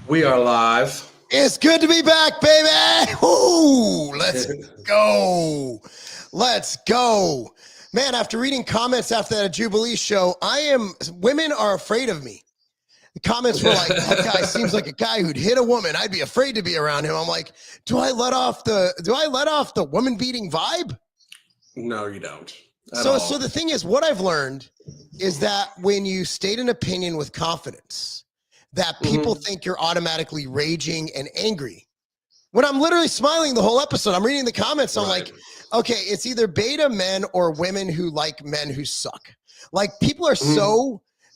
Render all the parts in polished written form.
We are live. It's good to be back, baby. Ooh, let's go. Let's go. Man, after reading comments after that Jubilee show, women are afraid of me. The comments were like, that guy seems like a guy who'd hit a woman. I'd be afraid to be around him. I'm like, do I let off the woman beating vibe? No, you don't. So the thing is, what I've learned is that when you state an opinion with confidence, that people think you're automatically raging and angry. When I'm literally smiling the whole episode, I'm reading the comments. I'm like, okay, it's either beta men or women who like men who suck. Like people are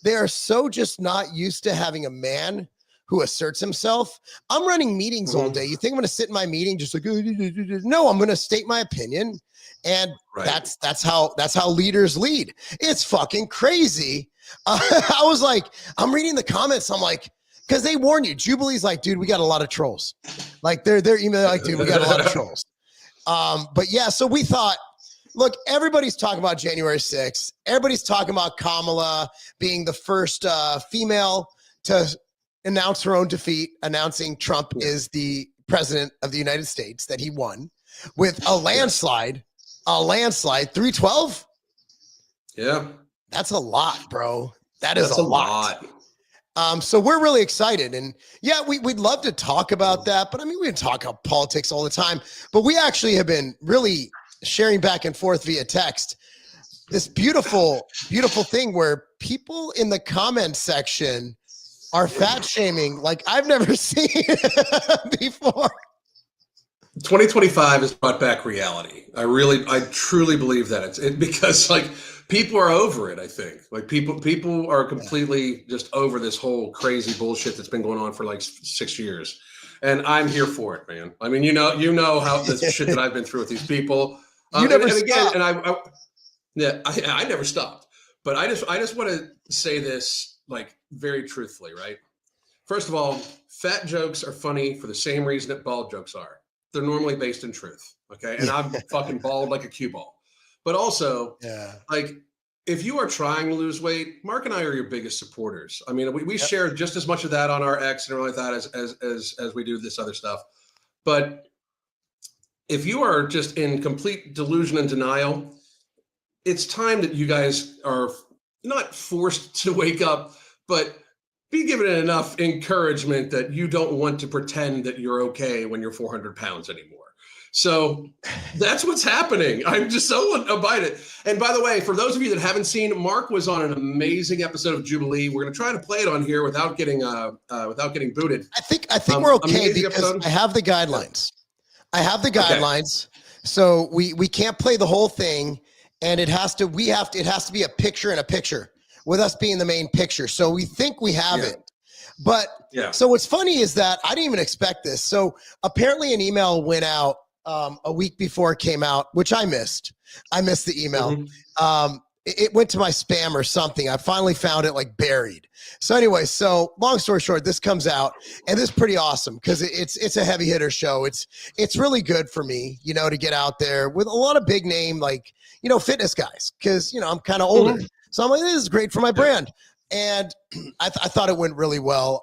they are so just not used to having a man who asserts himself. I'm running meetings all day. You think I'm going to sit in my meeting just like, no, I'm going to state my opinion. And that's how leaders lead. It's fucking crazy. I was like, I'm reading the comments. I'm like, because they warn you. Jubilee's like, dude, we got a lot of trolls. Like they're emailing like, dude, we got a lot of trolls. But yeah, so we thought, look, everybody's talking about January 6th. Everybody's talking about Kamala being the first female to announce her own defeat, announcing Trump is the president of the United States, that he won with a landslide. 312. Yeah, that's a lot, bro. That's a lot. So we're really excited, and yeah, we'd love to talk about that. But I mean, we can talk about politics all the time. But we actually have been really sharing back and forth via text this beautiful, beautiful thing where people in the comment section are fat shaming like I've never seen before. 2025 has brought back reality. I truly believe that because like people are over it. I think like people are completely just over this whole crazy bullshit that's been going on for like 6 years, and I'm here for it, man. I mean, you know how the shit that I've been through with these people. I never stopped. But I just want to say this like very truthfully, right? First of all, fat jokes are funny for the same reason that bald jokes are. They're normally based in truth, okay? And I'm fucking bald like a cue ball. But also, like, if you are trying to lose weight, Mark and I are your biggest supporters. I mean, we share just as much of that on our X and everything like that as we do this other stuff. But if you are just in complete delusion and denial, it's time that you guys are not forced to wake up, but be given enough encouragement that you don't want to pretend that you're okay when you're 400 pounds anymore. So that's what's happening. I'm just so abided. And by the way, for those of you that haven't seen, Mark was on an amazing episode of Jubilee. We're going to try to play it on here without getting booted. I think we're okay because I have the guidelines. So we can't play the whole thing, and it has to be a picture in a picture, with us being the main picture. So we think we have it. But so what's funny is that I didn't even expect this. So apparently an email went out a week before it came out, which I missed. I missed the email. It went to my spam or something. I finally found it like buried. So anyway, so long story short, this comes out, and this is pretty awesome because it's a heavy hitter show. It's really good for me, to get out there with a lot of big name, like, fitness guys, because, I'm kind of older. So I'm like, this is great for my brand. And I thought it went really well.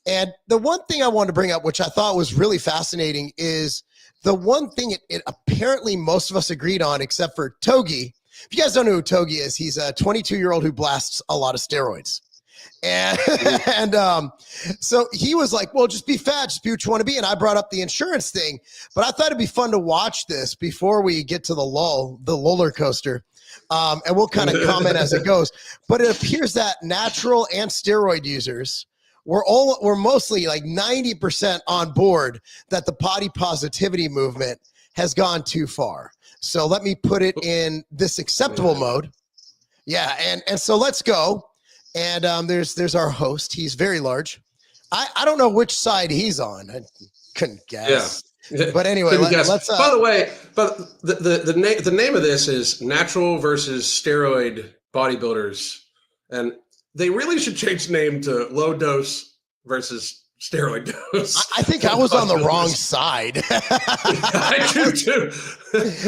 And the one thing I wanted to bring up, which I thought was really fascinating, is the one thing it apparently most of us agreed on, except for Togi. If you guys don't know who Togi is, he's a 22-year-old who blasts a lot of steroids. And so he was like, well, just be fat, just be what you want to be. And I brought up the insurance thing, but I thought it'd be fun to watch this before we get to the roller coaster. And we'll kind of comment as it goes. But it appears that natural and steroid users were mostly like 90% on board that the body positivity movement has gone too far. So let me put it in this acceptable mode. Yeah, and so let's go. And there's our host. He's very large. I don't know which side he's on. I couldn't guess. Yeah. But anyway, let's. By the way, but the name of this is Natural versus Steroid Bodybuilders, and they really should change the name to Low Dose versus steroid dose. I think I was on the wrong side. I do too.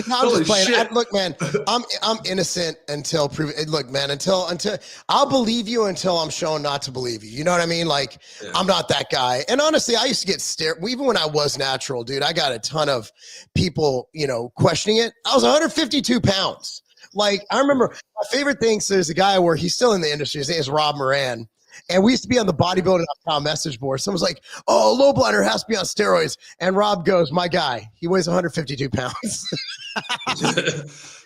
No, I'm just playing. Look, man, I'm innocent until proven. Look, man, until I'll believe you until I'm shown not to believe you. You know what I mean? Like, I'm not that guy. And honestly, I used to get even when I was natural, dude. I got a ton of people, questioning it. I was 152 pounds. Like, I remember my favorite thing. So there's a guy where he's still in the industry. His name is Rob Moran. And we used to be on the bodybuilding message board. Someone's like, "Oh, low blinder has to be on steroids." And Rob goes, "My guy, he weighs 152 pounds."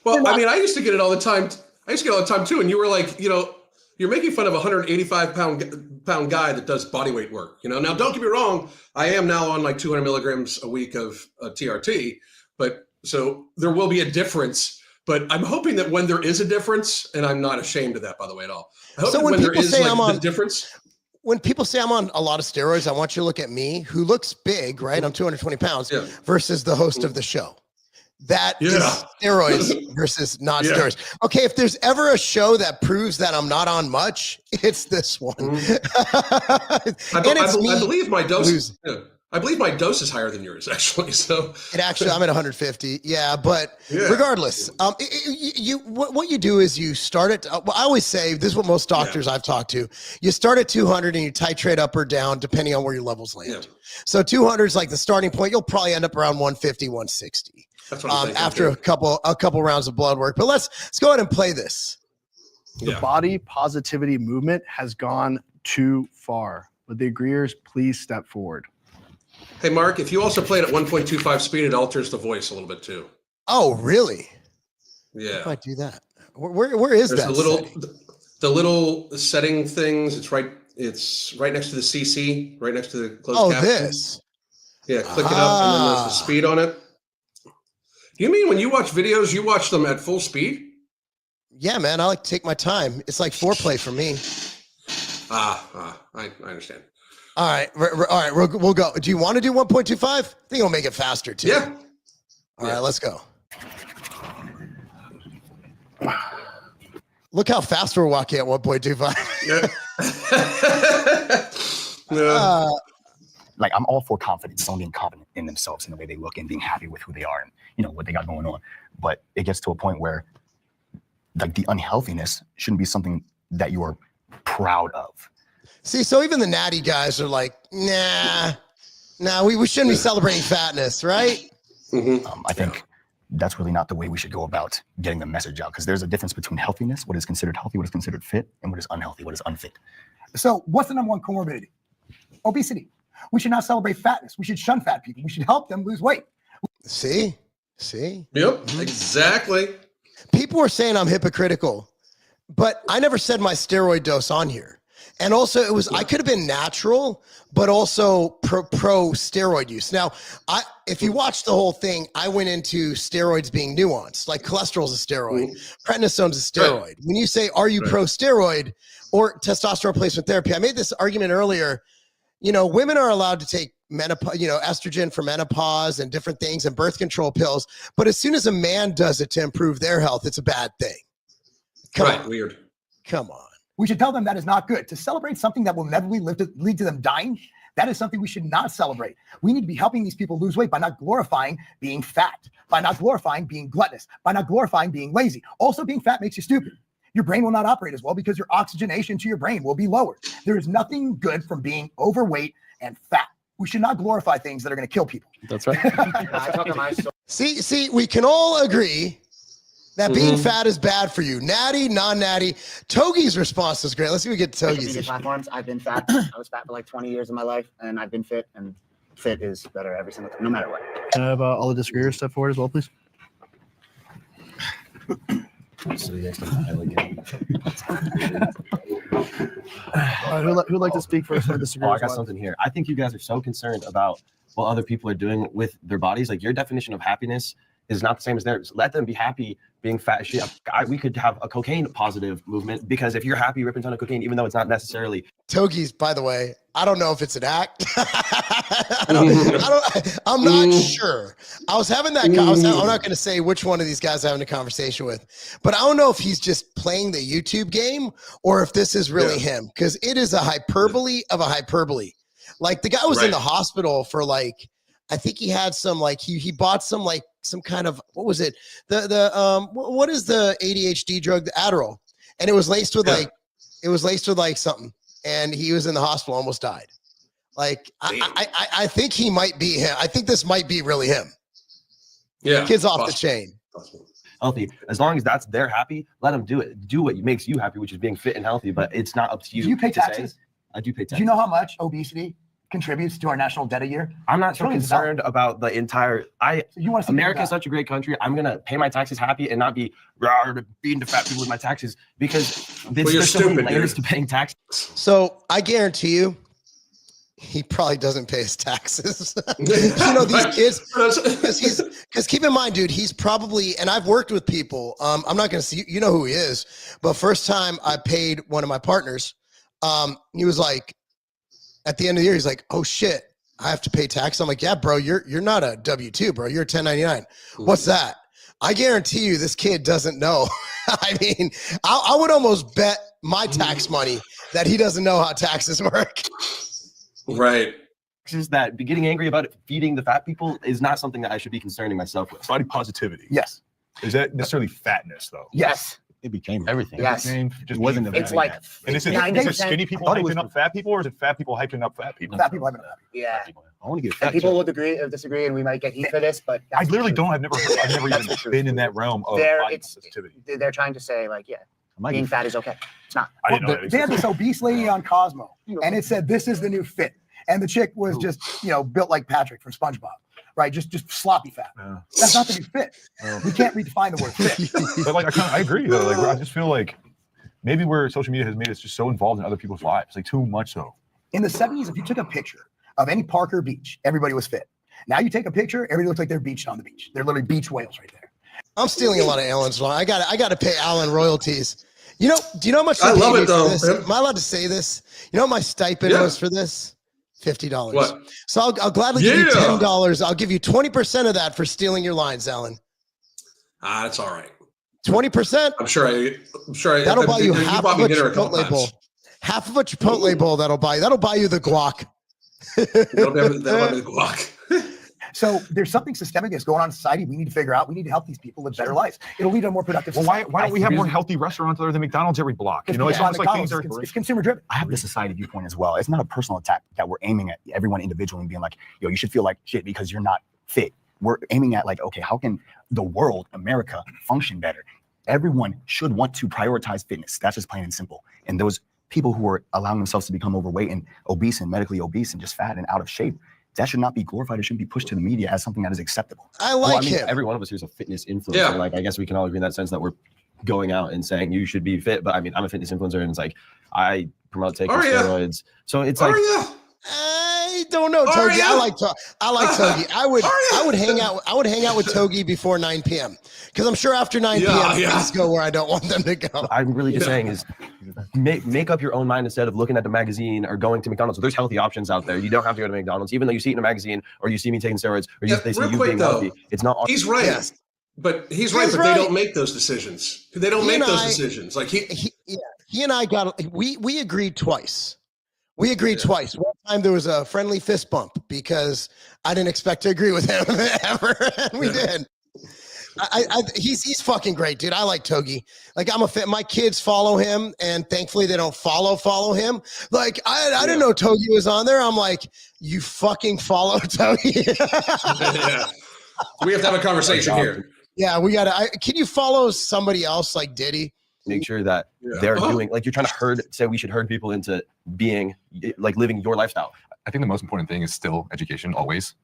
Well, I mean, I used to get it all the time. Too. And you were like, you're making fun of a 185 pound guy that does body weight work. Now, don't get me wrong. I am now on like 200 milligrams a week of TRT, but so there will be a difference. But I'm hoping that when there is a difference, and I'm not ashamed of that, by the way, at all. I hope that when there is the difference. When people say I'm on a lot of steroids, I want you to look at me, who looks big, right? I'm 220 pounds versus the host of the show. That is steroids versus not steroids. Okay, if there's ever a show that proves that I'm not on much, it's this one. I believe my dose. I believe my dose is higher than yours, actually. So I'm at 150. Yeah, but regardless, what you do is you start at. I always say this is what most doctors I've talked to. You start at 200 and you titrate up or down depending on where your levels land. Yeah. So 200 is like the starting point. You'll probably end up around 150, 160. That's what I'm thinking, after a couple rounds of blood work. But let's go ahead and play this. The body positivity movement has gone too far. Would the agreeers please step forward? Hey, Mark, if you also play it at 1.25 speed, it alters the voice a little bit too. Oh, really? Yeah. How do I do that? Where is that? The little setting things. It's right next to the CC, right next to the closed caption. This. Yeah, click it up, and then there's the speed on it. You mean when you watch videos, you watch them at full speed? Yeah, man. I like to take my time. It's like foreplay for me. I understand. All right. We'll go. Do you want to do 1.25? I think it'll make it faster too. Yeah. All right, let's go. Look how fast we're walking at 1.25. Yeah. Like, I'm all for confidence, someone being confident in themselves and the way they look and being happy with who they are and what they got going on. But it gets to a point where like the unhealthiness shouldn't be something that you are proud of. See, so even the natty guys are like, nah, we shouldn't be celebrating fatness, right? Mm-hmm. I think that's really not the way we should go about getting the message out, because there's a difference between healthiness, what is considered healthy, what is considered fit, and what is unhealthy, what is unfit. So what's the number one comorbidity? Obesity. We should not celebrate fatness. We should shun fat people. We should help them lose weight. See? Yep, exactly. People were saying I'm hypocritical, but I never said my steroid dose on here. And also I could have been natural, but also pro steroid use. Now, if you watch the whole thing, I went into steroids being nuanced, like cholesterol is a steroid, prednisone's a steroid. Right. When you say, are you pro steroid or testosterone replacement therapy? I made this argument earlier. Women are allowed to take menopause, estrogen for menopause and different things and birth control pills. But as soon as a man does it to improve their health, it's a bad thing. Come on. Weird. Come on. We should tell them that is not good. To celebrate something that will inevitably lead to them dying, that is something we should not celebrate. We need to be helping these people lose weight by not glorifying being fat, by not glorifying being gluttonous, by not glorifying being lazy. Also, being fat makes you stupid. Your brain will not operate as well because your oxygenation to your brain will be lowered. There is nothing good from being overweight and fat. We should not glorify things that are going to kill people. That's right. See, we can all agree that being fat is bad for you. Natty, non-natty. Togi's response is great. Let's see if we get Togi's. Platforms. I've been fat. I was fat for like 20 years of my life, and I've been fit, and fit is better every single time, no matter what. Can I have all the disagreeers step forward as well, please? So you guys can who'd like to speak first? I got something here. I think you guys are so concerned about what other people are doing with their bodies. Like, your definition of happiness is not the same as theirs. Let them be happy being fat. We could have a cocaine positive movement, because if you're happy ripping a ton of cocaine, even though it's not necessarily. Togi's, by the way, I don't know if it's an act. I'm not sure. I was having that. I'm not going to say which one of these guys I'm having a conversation with, but I don't know if he's just playing the YouTube game or if this is really him, because it is a hyperbole of a hyperbole. Like the guy was in Right. the hospital for like, I think he had some like he bought some like some kind of, what was it? What is the ADHD drug? The Adderall. And it was laced with like something. And he was in the hospital, almost died. Like I think he might be him. I think this might be really him. Yeah. Kid's off the chain. Healthy. As long as they're happy, let them do it. Do what makes you happy, which is being fit and healthy. But it's not up to you. Do you pay to taxes? Say. I do pay taxes. Do you know how much obesity contributes to our national debt a year? I'm not so concerned about the entire. America is such a great country. I'm gonna pay my taxes happy and not be beating the fat people with my taxes because there's so many layers to paying taxes. So I guarantee you, he probably doesn't pay his taxes. You know, these kids, because keep in mind, dude, he's probably, and I've worked with people. I'm not going to see, you know who he is, but first time I paid one of my partners, he was like, at the end of the year, he's like, oh shit, I have to pay tax. I'm like, yeah, bro, you're not a W-2, bro. You're a 1099. What's that? I guarantee you this kid doesn't know. I mean, I would almost bet my tax money that he doesn't know how taxes work. Right. Just that getting angry about it, feeding the fat people is not something that I should be concerning myself with. Body positivity. Yes. Is that necessarily fatness though? Yes. It became everything. Yes. Just wasn't being It's fat. like And is it 90% skinny people hyping up fat people, or is it fat people hyping up fat people? fat people having a Yeah. I want to get And fat. people will disagree, and we might get heat for this, but I that's the literally truth. don't. I've never That's even the truth. been in that realm of There, body it's- positivity. They're trying to say, like, yeah, I might being get fat is okay. It's not. I didn't know that They had existed. this obese lady on Cosmo, and it said, "This is the new fit." And the chick was just, built like Patrick from SpongeBob, right? Just sloppy fat. Yeah. That's not the new fit. We can't redefine the word fit. But like, I agree though. Like, I just feel like maybe where social media has made us just so involved in other people's lives, like too much so. In the 70s, if you took a picture of any park or beach, everybody was fit. Now you take a picture, everybody looks like they're beached on the beach. They're literally beach whales right there. I'm stealing a lot of Alan's line. I got to pay Alan royalties. You know, do you know how much? I they love paid it me for though. this? Am I allowed to say this? You know what my stipend was for this? $50. What? So I'll gladly give you Yeah. $10. I'll give you 20% of that for stealing your lines, Alan. That's all right. 20%. I'm sure. That'll buy you you half bought of me a dinner a couple Chipotle bowl. times. Half of a Chipotle bowl. That'll buy you the guac. That'll buy me the guac. So there's something systemic that's going on in society. We need to figure out. We need to help these people live better lives. It'll lead to a more productive Well, society. why don't we have more healthy restaurants other than McDonald's every block? You know, it's Because almost like things are. it's consumer driven. I have the society viewpoint as well. It's not a personal attack that we're aiming at everyone individually and being like, yo, you should feel like shit because you're not fit. We're aiming at like, okay, how can the world, America, function better? Everyone should want to prioritize fitness. That's just plain and simple. And those people who are allowing themselves to become overweight and obese and medically obese and just fat and out of shape, that should not be glorified. It shouldn't be pushed to the media as something that is acceptable. I like him. Every one of us here is a fitness influencer. Yeah. Like, I guess we can all agree in that sense that we're going out and saying you should be fit. But I mean, I'm a fitness influencer, and it's like I promote taking steroids. So it's like, I don't know, Togi. I like Togi. I would hang out with Togi before 9 p.m. because I'm sure after 9 p.m. things go where I don't want them to go. I'm really just saying is make up your own mind instead of looking at the magazine or going to McDonald's. So there's healthy options out there. You don't have to go to McDonald's, even though you see it in a magazine or you see me taking steroids or they see real you quick, being though, healthy. It's not. He's right. Yes. But He's they right. don't make those decisions. They don't make those decisions. Like he and I we agreed twice. We agreed twice. One time there was a friendly fist bump because I didn't expect to agree with him ever, and we did. He's fucking great, dude. I like Togi. Like my kids follow him, and thankfully they don't follow him. Like I didn't know Togi was on there. I'm like, you fucking follow Togi. yeah. We have to have a conversation here. Yeah, we gotta. Can you follow somebody else like Diddy? Make sure that they're doing like you're trying to say we should herd people into being like living your lifestyle. I think the most important thing is still education always.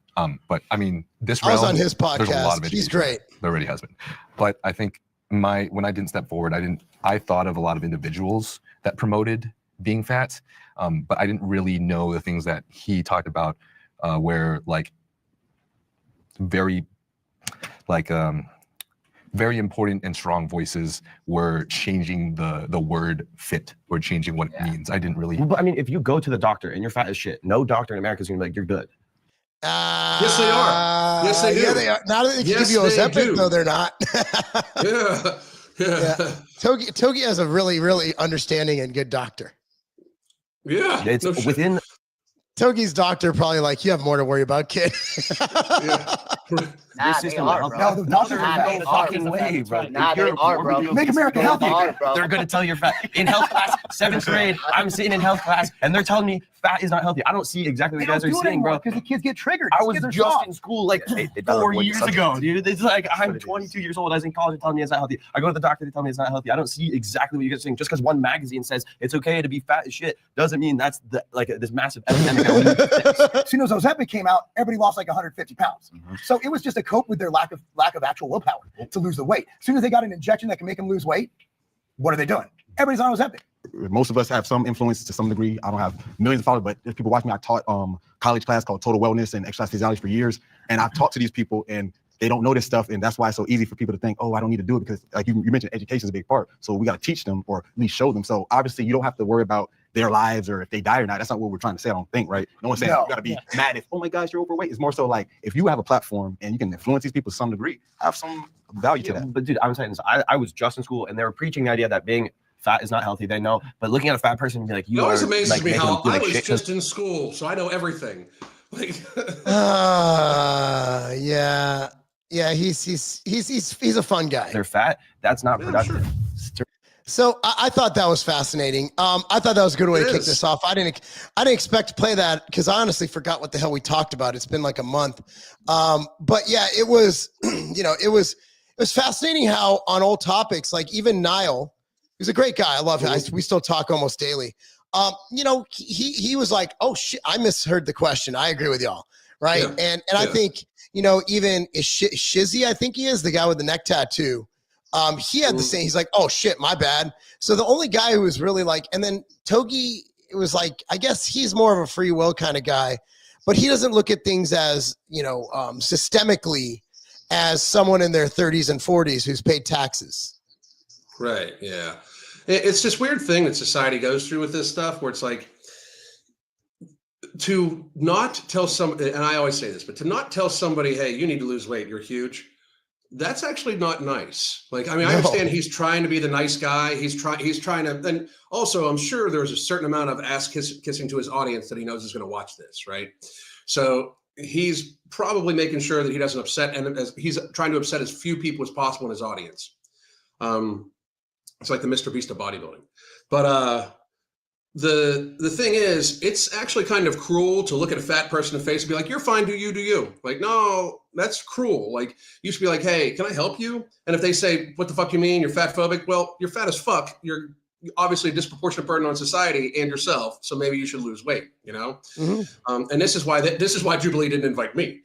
But I mean, this I was realm, on his there's a lot of podcast. education. He's great. There already has been. But I think when I didn't step forward, I thought of a lot of individuals that promoted being fat, but I didn't really know the things that he talked about, where like very important and strong voices were changing the word fit or changing what it means. I didn't really. But I mean, if you go to the doctor and you're fat as shit, no doctor in America is gonna be like, you're good. Yes, they are. Yes, they do. Yeah, they are. Now that they can give you Ozempic, though, they're not. Yeah. Togi has a really, really understanding and good doctor. Yeah. It's within Togi's doctor probably like, you have more to worry about, kid. Yeah. Nah, they are, bro. No, the doctors Nah, are they no are. fucking way, bro. Nah, If they you're are, bro. morbidly Make America They healthy. are, bro. They're gonna tell you're fat. In health class, 7th grade, I'm sitting in health class, and they're telling me fat is not healthy. I don't see exactly what They you guys don't are do it seeing, anymore bro. because the kids get triggered. I These was kids are just soft. in school like They better 4 avoid the years subject. ago, dude. It's like I'm what it is. 22 years old. I was in college and telling me it's not healthy. I go to the doctor, they tell me it's not healthy. I don't see exactly what you guys are saying. Just because one magazine says it's okay to be fat as shit doesn't mean that's this massive epidemic that we need to fix. As soon as Ozempic came out, everybody lost like 150 pounds. So it was just a cope with their lack of actual willpower to lose the weight. As soon as they got an injection that can make them lose weight, what are they doing? Everybody's on Ozempic. Most of us have some influence to some degree. I don't have millions of followers, but if people watch me, I taught college class called Total Wellness and Exercise Physiology for years. And I've talked to these people and they don't know this stuff. And that's why it's so easy for people to think, oh, I don't need to do it, because like you mentioned, education is a big part. So we got to teach them or at least show them. So obviously you don't have to worry about their lives or if they die or not. That's not what we're trying to say, I don't think, right? No one's saying you got to be mad if, oh my gosh, you're overweight. It's more so like if you have a platform and you can influence these people to some degree, have some value to that. But dude, I'm saying this. I was just in school and they were preaching the idea that being fat is not healthy. They know, but looking at a fat person and be like, you It always are amazes like, me making them how feel I like was shit. just in school, so I know everything. Like, Yeah, he's a fun guy. They're fat. That's not productive. Sure. So I thought that was fascinating. I thought that was a good way to kick this off. I didn't expect to play that because I honestly forgot what the hell we talked about. It's been like a month. But yeah, it was, it was fascinating how on old topics, like even Niall, he's a great guy. I love him. We still talk almost daily. He was like, oh shit, I misheard the question. I agree with y'all. Right. Yeah. And I think, even Shizzy, I think he is the guy with the neck tattoo. He had the same, he's like, oh shit, my bad. So the only guy who was really like, and then Togi, it was like, I guess he's more of a free will kind of guy, but he doesn't look at things as, systemically as someone in their 30s and 40s who's paid taxes. Right. Yeah. It's this weird thing that society goes through with this stuff where it's like, to not tell somebody, and I always say this, but to not tell somebody, hey, you need to lose weight, you're huge. That's actually not nice. Like, I mean, I understand he's trying to be the nice guy. He's trying to, and also I'm sure there's a certain amount of ass kissing to his audience that he knows is going to watch this. Right. So he's probably making sure that he doesn't upset, and he's trying to upset as few people as possible in his audience. It's like the Mr. Beast of bodybuilding, but, the thing is, it's actually kind of cruel to look at a fat person in the face and be like, you're fine, do you. Like, no, that's cruel. Like, you should be like, hey, can I help you? And if they say, what the fuck you mean, you're fat phobic? Well, you're fat as fuck. You're obviously a disproportionate burden on society and yourself. So maybe you should lose weight, Mm-hmm. And this is why Jubilee didn't invite me.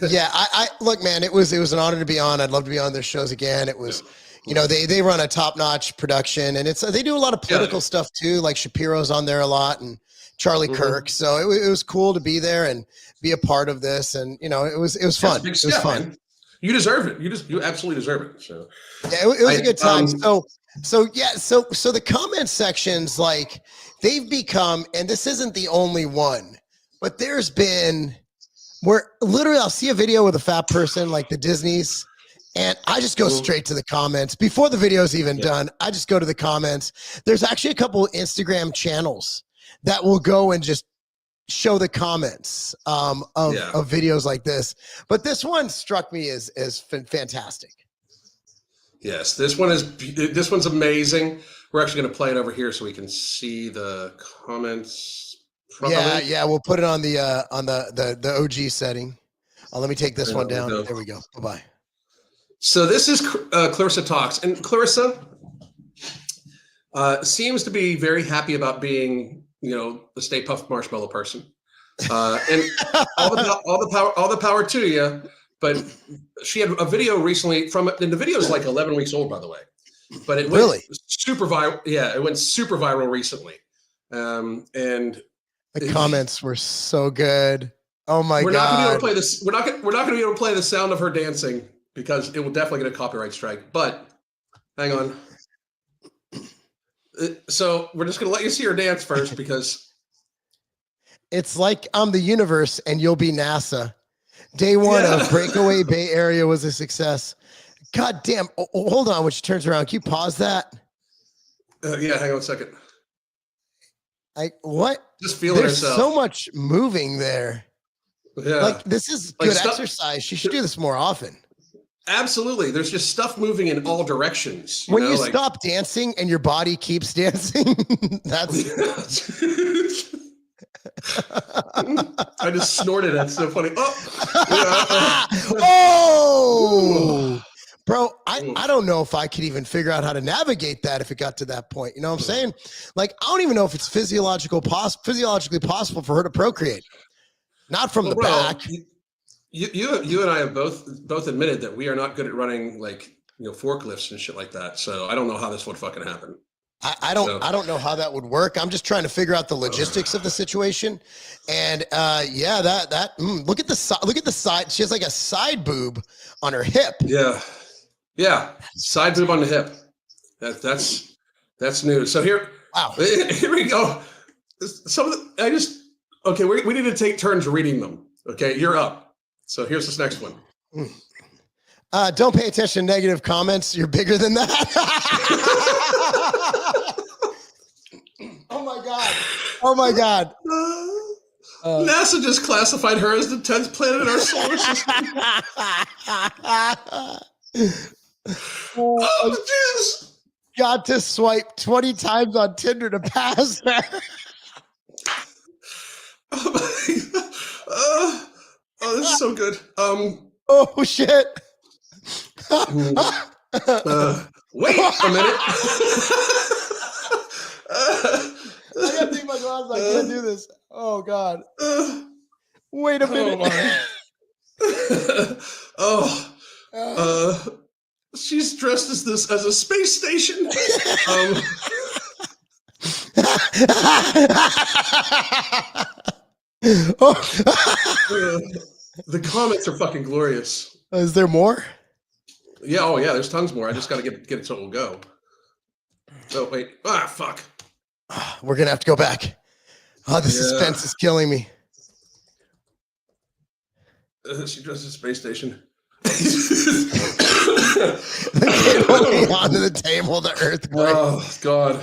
Yeah, I look, man, it was an honor to be on. I'd love to be on their shows again. It was, they run a top-notch production, and they do a lot of political stuff too. Like Shapiro's on there a lot, and Charlie Kirk. So it was cool to be there and be a part of this, and it was fun. It was fun. Man. You deserve it. You absolutely deserve it. So yeah, it was a good time. So the comment sections, like, they've become, and this isn't the only one, but there's been where literally I'll see a video with a fat person like the Disneys, and I just go straight to the comments before the video's even done. I just go to the comments. There's actually a couple of Instagram channels that will go and just show the comments of videos like this. But this one struck me as fantastic. Yes, this one's amazing. We're actually going to play it over here so we can see the comments. Properly. Yeah, we'll put it on the OG setting. Let me take this one down. There we go. Bye-bye. So this is Clarissa Talks, and Clarissa seems to be very happy about being, the Stay Puft Marshmallow person, and all the power to you. But she had a video recently and the video is like 11 weeks old, by the way, but it went super viral. Yeah, it went super viral recently, and the comments were so good. Oh my God! We're not going to be able to play this. We're not going to be able to play the sound of her dancing because it will definitely get a copyright strike. But hang on. So we're just going to let you see her dance first because it's like I'm the universe and you'll be NASA. Day one of Breakaway Bay Area was a success. God damn! Hold on, when she turns around, can you pause that? Yeah, hang on a second. Like what? Just feeling There's herself. so much moving there. Yeah. Like this is Like good stuff- exercise. She should do this more often. Absolutely. There's just stuff moving in all directions. When you stop dancing and your body keeps dancing, that's I just snorted. That's so funny. Oh, bro, I don't know if I could even figure out how to navigate that if it got to that point. You know what I'm saying? Like, I don't even know if it's physiologically possible for her to procreate. Not from the back. You and I have both admitted that we are not good at running forklifts and shit like that. So I don't know how this would fucking happen. I don't know how that would work. I'm just trying to figure out the logistics of the situation. And look at the side. She has like a side boob on her hip. Yeah. Side boob on the hip. That's new. So here we go. We need to take turns reading them. Okay, you're up. So here's this next one. Don't pay attention to negative comments. You're bigger than that. Oh my God. NASA just classified her as the 10th planet in our solar system. Oh, Jesus. Got to swipe 20 times on Tinder to pass that. This is so good. Oh shit. Wait a minute. I gotta take my glasses. I can't do this. Oh God. Wait a minute. She's dressed as a space station. The comments are fucking glorious. Is there more? Yeah. Oh yeah. There's tons more. I just got to get it so it'll go. Oh wait. Fuck. We're gonna have to go back. Oh, the suspense is killing me. She dressed as a space station. Holding onto the table, the earthquake. Oh God.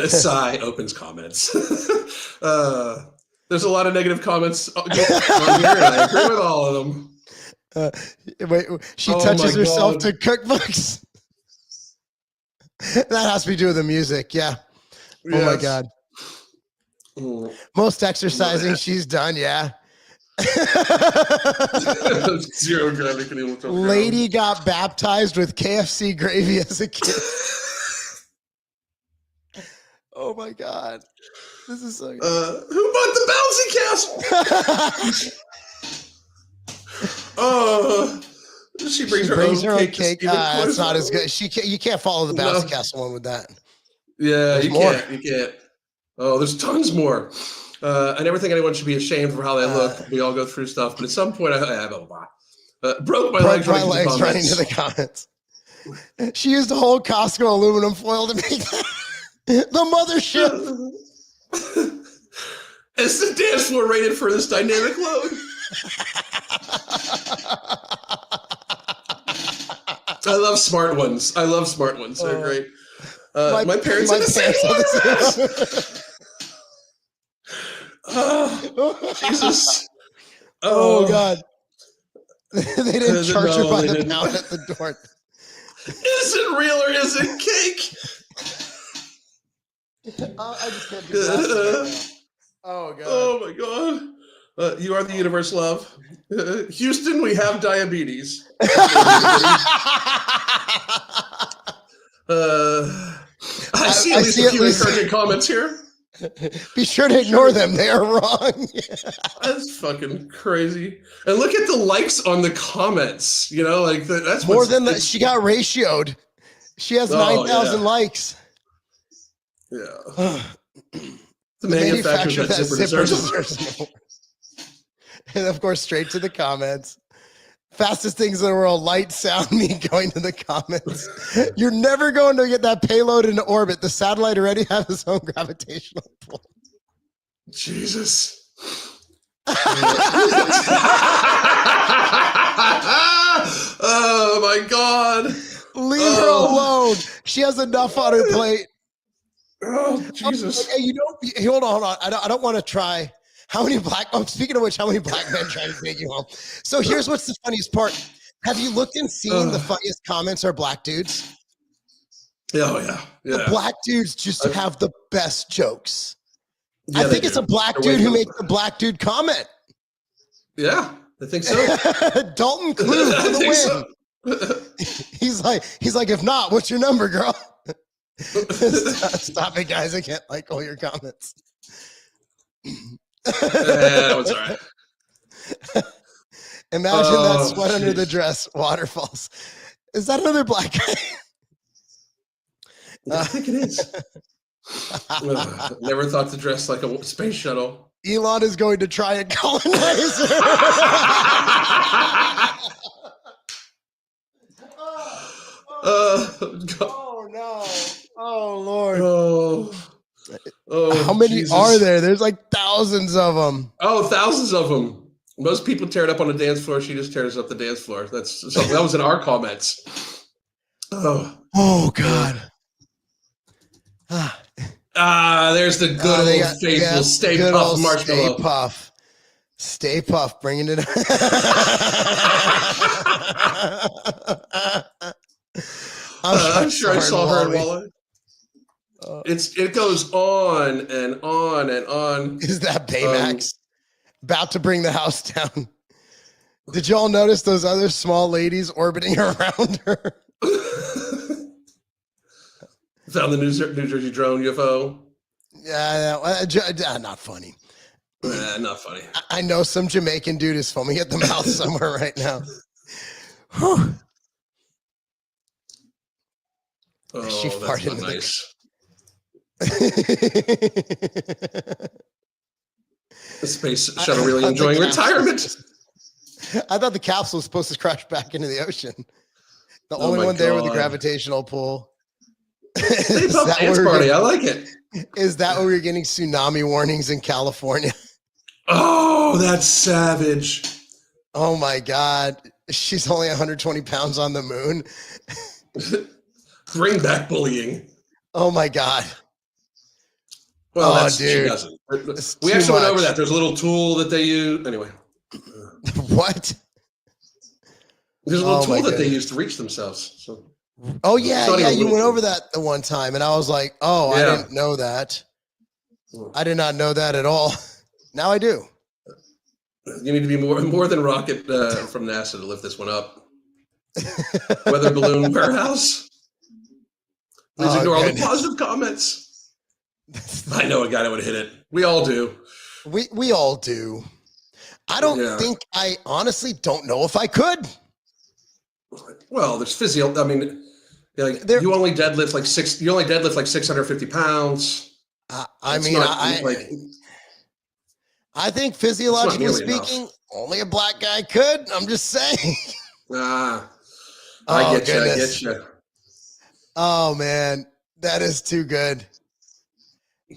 Sigh opens comments. There's a lot of negative comments on here, and I agree with all of them. She touches herself to cookbooks. That has to do with the music, yeah. Yes. Oh my God. Most exercising she's done, yeah. 0 gravity. Lady got baptized with KFC gravy as a kid. Oh my God. This is so good. Who bought the bouncy castle? She brings her own cake. It's not as good. You can't follow the bouncy castle one with that. Yeah, you can't. Oh, there's tons more. I never think anyone should be ashamed for how they look. We all go through stuff, but at some point, broke my legs running to the comments. She used a whole Costco aluminum foil to make that. The mothership. Is the dance floor rated for this dynamic load? I love smart ones. They're great. My parents are the same one. Jesus. Oh God. They didn't charge her by the pound at the door. Is it real or is it cake? I just can't do that. Oh God. Oh my God. You are the universe, love. Houston, we have diabetes. I see at least a few encouraging comments here. Be sure to ignore them. They are wrong. That's fucking crazy. And look at the likes on the comments. That's more than that. She got ratioed. She has 9,000 likes. Yeah. The manufacturer that zipper deserves. And of course, straight to the comments. Fastest things in the world, light, sound, me going to the comments. You're never going to get that payload into orbit. The satellite already has its own gravitational pull. Jesus. Oh my God. Leave her alone. She has enough on her plate. Oh, Jesus. Hey, hold on. I don't want to try. How many black? Oh, speaking of which, how many black men trying to take you home? So here's what's the funniest part. Have you looked and seen the funniest comments are black dudes? Oh yeah, yeah. The black dudes just have the best jokes. Yeah, I think it's a black dude who makes the black dude comment. Yeah, I think so. Dalton Clue for the win. He's like, if not, what's your number, girl? Stop it, guys. I can't like all your comments. That was all right. Imagine that sweat under the dress waterfalls. Is that another black guy? I think it is. Never thought to dress like a space shuttle. Elon is going to try and colonize her. Oh no! Oh Lord! How many Jesus. are there? There's like thousands of them. Oh, thousands of them. Most people tear it up on the dance floor. She just tears up the dance floor. That was in our comments. Oh God. There's the good old faithful Stay Puft marshmallow. Stay Puft, bringing it. I'm sure I saw her in Walla. It goes on and on and on. Is that Baymax about to bring the house down? Did y'all notice those other small ladies orbiting around her? Found the New Jersey drone UFO. Yeah, not funny. Not funny. I know some Jamaican dude is foaming at the mouth somewhere right now. Whew. Oh, she farted that's not nice. The space shuttle really enjoying retirement. I thought the capsule was supposed to crash back into the ocean. The only one there with the gravitational pull. Stay Puft dance party. I like it. Is that where we're getting tsunami warnings in California? Oh, that's savage. Oh my God. She's only 120 pounds on the moon. Bring back bullying. Oh my God. Well, dude. She doesn't. We actually went over that. There's a little tool that they use. Anyway. What? There's a little tool that they use to reach themselves. So. Oh yeah, you went over that the one time, and I was like, "Oh, I didn't know that. I did not know that at all. Now I do." You need to be more than rocket from NASA to lift this one up. Weather balloon warehouse. Please ignore all the positive comments. I know a guy that would hit it. We all do. We all do. I don't think I honestly don't know if I could. Well, there's physio. I mean, you only deadlift like 650 pounds. I think physiologically speaking, only a black guy could. I'm just saying. I get you. Oh man, that is too good.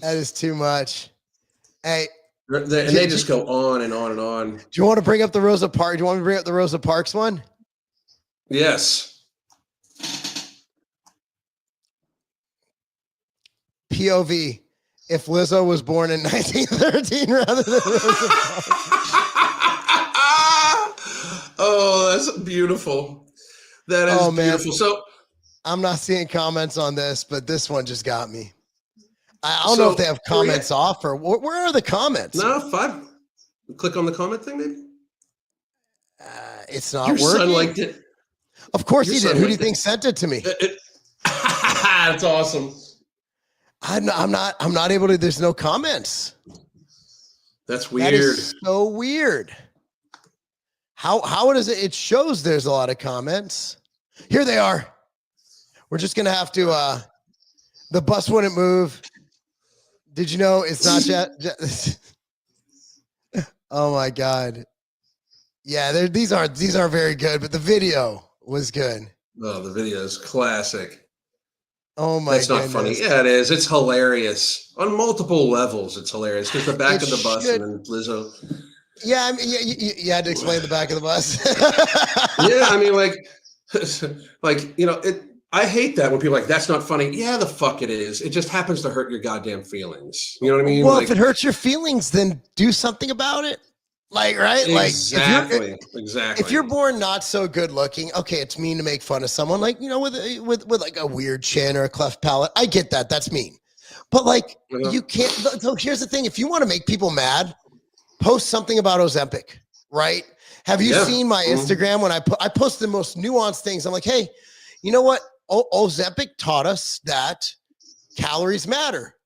That is too much. Hey, they just go on and on and on. Do you want to bring up the Rosa Parks? Do you want me to bring up the Rosa Parks one? Yes. POV. If Lizzo was born in 1913 rather than Rosa Parks. Oh, that's beautiful. That is beautiful. So I'm not seeing comments on this, but this one just got me. I don't know if they have comments off or where are the comments? No, 5. Click on the comment thing, maybe. It's not Your working. son liked it. Of course he did. Who do you think sent it to me? That's awesome. I'm not able to. There's no comments. That's weird. That is so weird. How does it? It shows there's a lot of comments. Here they are. We're just gonna have to. The bus wouldn't move. Did you know it's not yet? Oh my God. Yeah, these aren't very good, but the video was good. Oh, the video is classic. Oh my! That's not funny. Yeah, it is. It's hilarious on multiple levels. It's hilarious because the back of the bus and then Lizzo. Yeah, I mean, you had to explain the back of the bus. Yeah, I mean, like I hate that when people are like, that's not funny. Yeah, the fuck it is. It just happens to hurt your goddamn feelings. You know what I mean? Well, like, if it hurts your feelings, then do something about it. Like, right? Exactly. If you're born not so good looking, okay, it's mean to make fun of someone like, you know, with like a weird chin or a cleft palate. I get that. That's mean. But like, you can't. So here's the thing. If you want to make people mad, post something about Ozempic, right? Have you seen my Instagram when I post the most nuanced things? I'm like, hey, you know what? Ozempic taught us that calories matter.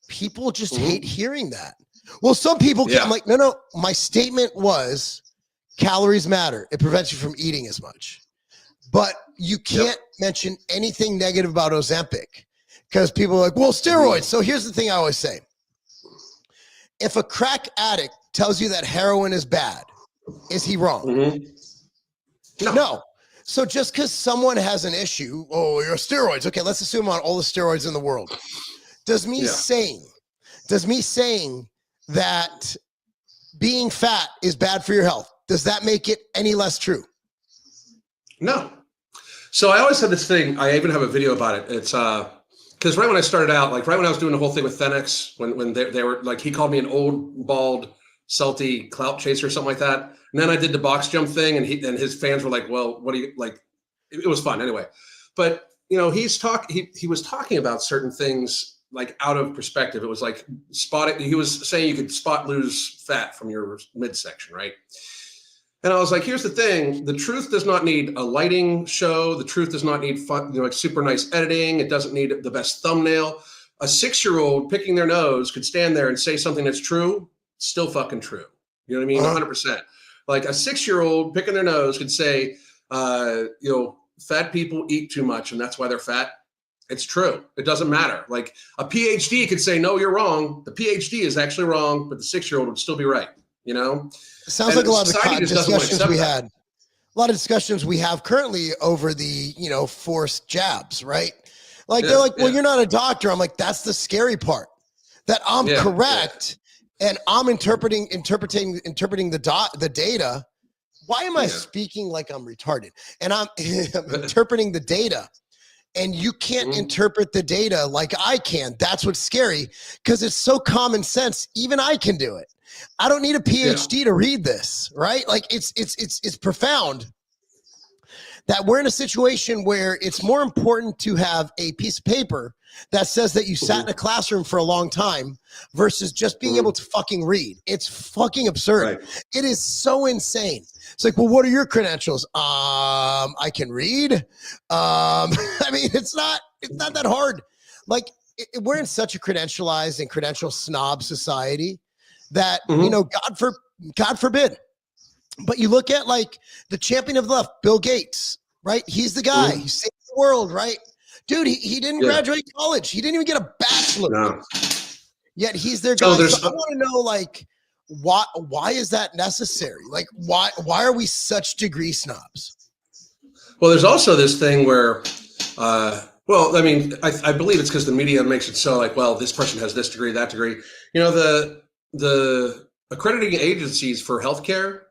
People just hate hearing that. Well, some people can. I'm like, no. My statement was calories matter. It prevents you from eating as much. But you can't mention anything negative about Ozempic because people are like, well, steroids. So here's the thing I always say. If a crack addict tells you that heroin is bad, is he wrong? No. So just because someone has an issue, oh, you're steroids. Okay, let's assume on all the steroids in the world. Does me saying that being fat is bad for your health, does that make it any less true? No. So I always had this thing. I even have a video about it. It's because right when I started out, like right when I was doing the whole thing with Thenx, when they were like, he called me an old, bald, salty clout chaser or something like that. And then I did the box jump thing, and his fans were like, well, what do you like? It was fun anyway. But you know, he was talking about certain things like out of perspective. It was like he was saying you could lose fat from your midsection, right? And I was like, here's the thing. The truth does not need a lighting show. The truth does not need fun, like super nice editing. It doesn't need the best thumbnail. A 6-year-old picking their nose could stand there and say something that's true, still fucking true. You know what I mean? 100%. Like a 6-year-old picking their nose could say, fat people eat too much and that's why they're fat. It's true. It doesn't matter. Like a PhD could say, no, you're wrong. The PhD is actually wrong, but the 6-year-old would still be right. You know? It sounds like a lot of discussions we have currently over the, forced jabs, right? Like they're like, well, you're not a doctor. I'm like, that's the scary part. That I'm correct and I'm interpreting the data. Why am I speaking like I'm retarded? And I'm interpreting the data. And you can't interpret the data like I can. That's what's scary because it's so common sense. Even I can do it. I don't need a PhD to read this, right? Like it's profound that we're in a situation where it's more important to have a piece of paper that says that you sat in a classroom for a long time versus just being able to fucking read. It's fucking absurd. Right. It is so insane. It's like, well, what are your credentials? I can read. I mean, it's not that hard. Like we're in such a credentialized and credential snob society that, God forbid. But you look at like the champion of the left, Bill Gates, right? He's the guy. He saved the world, right? Dude, he didn't graduate college. He didn't even get a bachelor's. No. Yet he's their guy. So I want to know, like, why is that necessary? Like, why are we such degree snobs? Well, there's also this thing where, I believe it's because the media makes it so like, well, this person has this degree, that degree. You know, the accrediting agencies for healthcare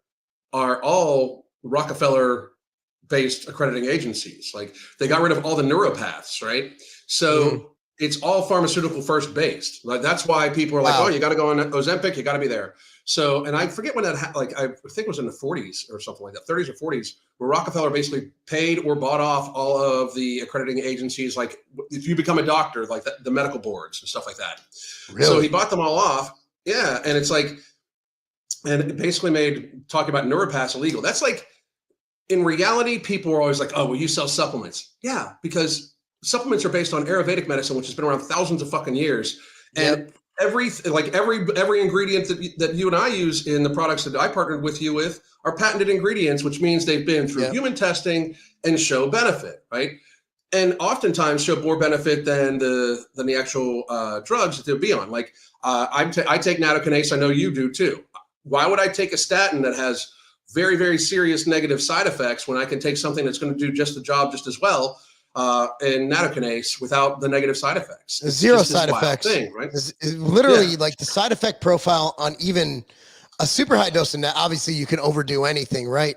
are all Rockefeller-based accrediting agencies. Like they got rid of all the neuropaths, right? So it's all pharmaceutical first based. Like that's why people are like, oh, you got to go on Ozempic, you got to be there. So, and I forget when that, I think it was in the 40s or something like that, 30s or 40s, where Rockefeller basically paid or bought off all of the accrediting agencies. Like if you become a doctor, like the medical boards and stuff like that. Really? So he bought them all off. Yeah. And it's like, and it basically made talking about neuropaths illegal. That's like, in reality, people are always like, oh, well, you sell supplements. Yeah, because supplements are based on Ayurvedic medicine, which has been around thousands of fucking years. And every ingredient that you and I use in the products that I partnered with you with are patented ingredients, which means they've been through human testing and show benefit, right? And oftentimes show more benefit than the actual drugs that they'll be on. Like I take nattokinase. I know you do too. Why would I take a statin that has very, very serious negative side effects when I can take something that's going to do just the job just as well in nattokinase without the negative side effects? Zero side effects. Thing, right? It's literally like the side effect profile on even a super high dose of that. Obviously, you can overdo anything, right?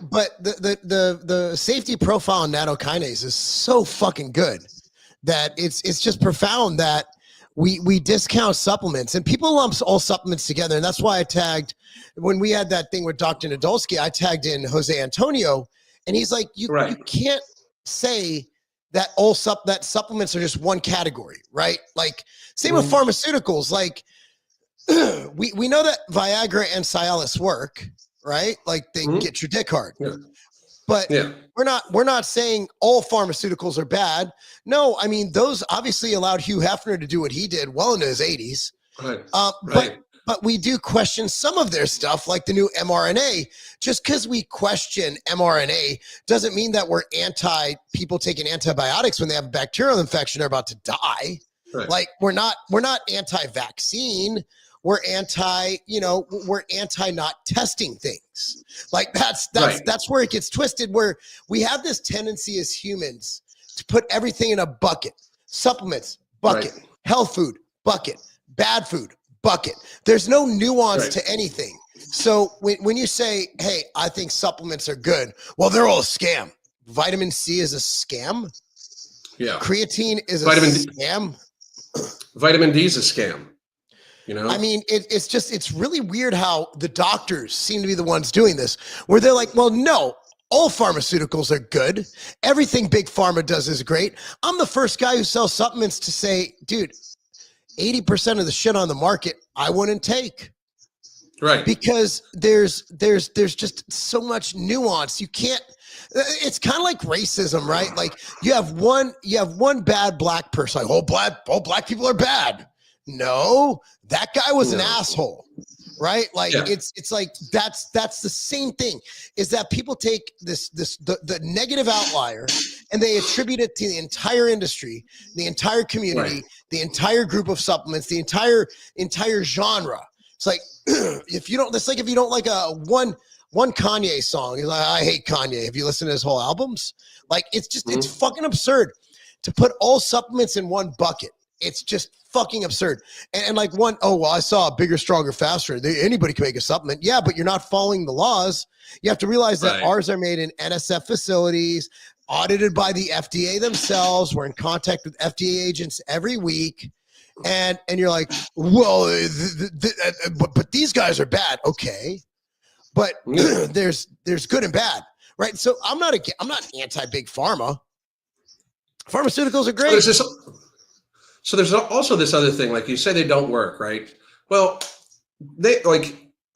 But the safety profile in nattokinase is so fucking good that it's just profound that we discount supplements, and people lump all supplements together. And that's why I tagged, when we had that thing with Dr. Nadolski, I tagged in Jose Antonio, and he's like, you can't say that that supplements are just one category, right? Like same with pharmaceuticals. Like we know that Viagra and Cialis work, right? Like they get your dick hard. But we're not saying all pharmaceuticals are bad. No, I mean, those obviously allowed Hugh Hefner to do what he did well into his 80s. But we do question some of their stuff, like the new mRNA. Just because we question mRNA doesn't mean that we're anti people taking antibiotics when they have a bacterial infection or about to die. Like we're not anti-vaccine. We're anti not testing things. Like that's where it gets twisted, where we have this tendency as humans to put everything in a bucket. Supplements, bucket. Health food, bucket. Bad food, bucket. There's no nuance to anything. So when you say, hey, I think supplements are good, well, they're all a scam. Vitamin C is a scam. Yeah. Creatine is a scam. Vitamin D is a scam. You know? I mean, it's really weird how the doctors seem to be the ones doing this, where they're like, well, no, all pharmaceuticals are good. Everything Big Pharma does is great. I'm the first guy who sells supplements to say, dude, 80% of the shit on the market, I wouldn't take. Right. Because there's just so much nuance. You can't, it's kind of like racism, right? Like you have one bad black person, like, all black people are bad. No, that guy was an asshole, right? Like it's like that's the same thing, is that people take the negative outlier and they attribute it to the entire industry, the entire community, the entire group of supplements, the entire genre. It's like if you don't like a one Kanye song, you're like, I hate Kanye. Have you listened to his whole albums? Like it's just it's fucking absurd to put all supplements in one bucket. It's just fucking absurd. And like I saw a bigger, stronger, faster. Anybody can make a supplement. Yeah, but you're not following the laws. You have to realize that ours are made in NSF facilities, audited by the FDA themselves. We're in contact with FDA agents every week. And you're like, well, but these guys are bad. Okay. But there's good and bad, right? So I'm not anti-big pharma. Pharmaceuticals are great. So there's also this other thing, like you say they don't work, right? Well,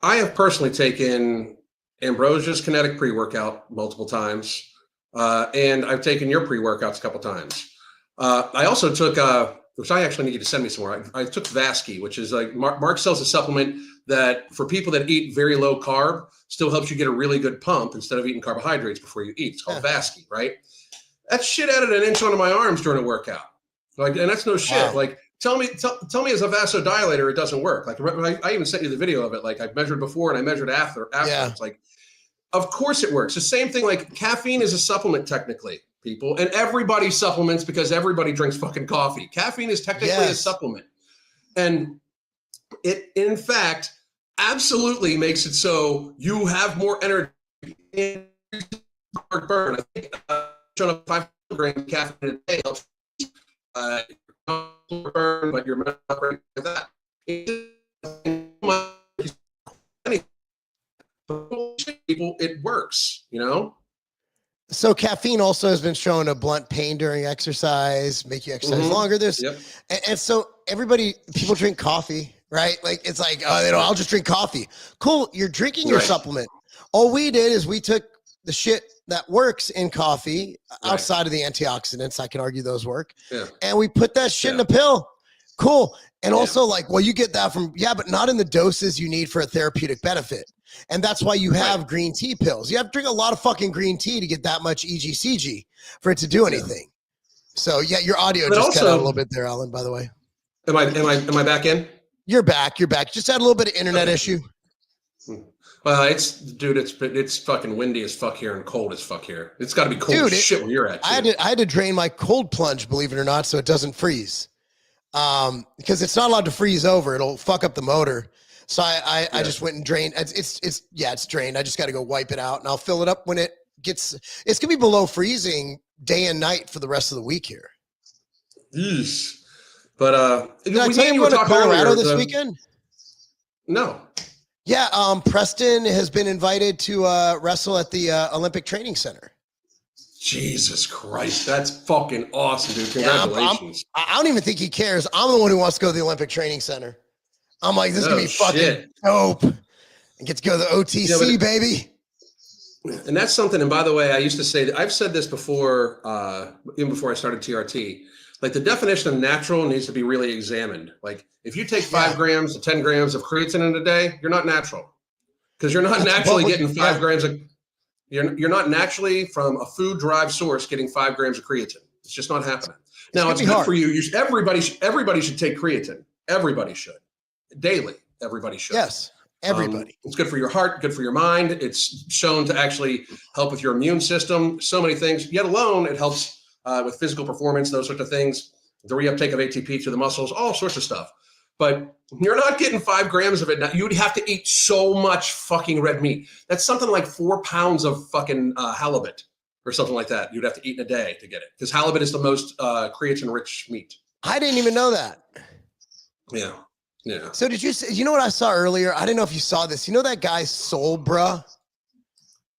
I have personally taken Ambrosia's Kinetic pre-workout multiple times, and I've taken your pre-workouts a couple times. I also took, which I actually need you to send me somewhere. I took Vasky, which is like Mark sells a supplement that for people that eat very low carb still helps you get a really good pump instead of eating carbohydrates before you eat. It's called Vasky, right? That shit added an inch onto my arms during a workout. Like, and that's no shit. Wow. Like, tell me as a vasodilator, it doesn't work. Like, I even sent you the video of it. Like, I've measured before and I measured after. It's like, of course it works. The same thing. Like, caffeine is a supplement technically, people, and everybody supplements because everybody drinks fucking coffee. Caffeine is technically a supplement, and it, in fact, absolutely makes it so you have more energy in burn. I think 500 grams of caffeine a day helps. Burn, but you're not like that. People, it works, you know. So caffeine also has been shown to blunt pain during exercise, make you exercise longer. And so people drink coffee, right? Like it's like, I'll just drink coffee. Cool, you're drinking your supplement. All we did is we took the shit that works in coffee outside of the antioxidants. I can argue those work. And we put that shit in a pill. Cool. And also you get that from, but not in the doses you need for a therapeutic benefit. And that's why you have green tea pills. You have to drink a lot of fucking green tea to get that much EGCG for it to do anything. So your audio cut out a little bit there, Alan, by the way. Am I back in? You're back. Just had a little bit of internet issue. Well, it's fucking windy as fuck here and cold as fuck here. It's got to be cold as shit where you're at. I had to drain my cold plunge, believe it or not, so it doesn't freeze. Because it's not allowed to freeze over. It'll fuck up the motor. So I just went and drained. It's drained. I just got to go wipe it out, and I'll fill it up when it gets. It's gonna be below freezing day and night for the rest of the week here. Yeesh. But did I tell you I'm going to Colorado this weekend? No. Yeah, Preston has been invited to wrestle at the Olympic Training Center. Jesus Christ, that's fucking awesome, dude. Congratulations. I don't even think he cares. I'm the one who wants to go to the Olympic Training Center. I'm like, this is going to be fucking dope. And get to go to the OTC, baby. And that's something, and by the way, I used to say that I've said this before, even before I started TRT. Like the definition of natural needs to be really examined. Like if you take 5 grams to 10 grams of creatine in a day, you're not natural because you're not naturally getting 5 grams of. You're not naturally from a food-derived source getting 5 grams of creatine. It's just not happening. Now it's good for you. Everybody should take creatine. Everybody should daily. Everybody should. Yes, everybody. It's good for your heart. Good for your mind. It's shown to actually help with your immune system. So many things. Yet alone, it helps. With physical performance, those sorts of things, the reuptake of ATP through the muscles, all sorts of stuff. But you're not getting 5 grams of it. Now, you'd have to eat so much fucking red meat. That's something like 4 pounds of fucking halibut or something like that. You'd have to eat in a day to get it because halibut is the most creatine-rich meat. I didn't even know that. Yeah. Yeah. So did you know what I saw earlier? I didn't know if you saw this. You know that guy Soul Bruh?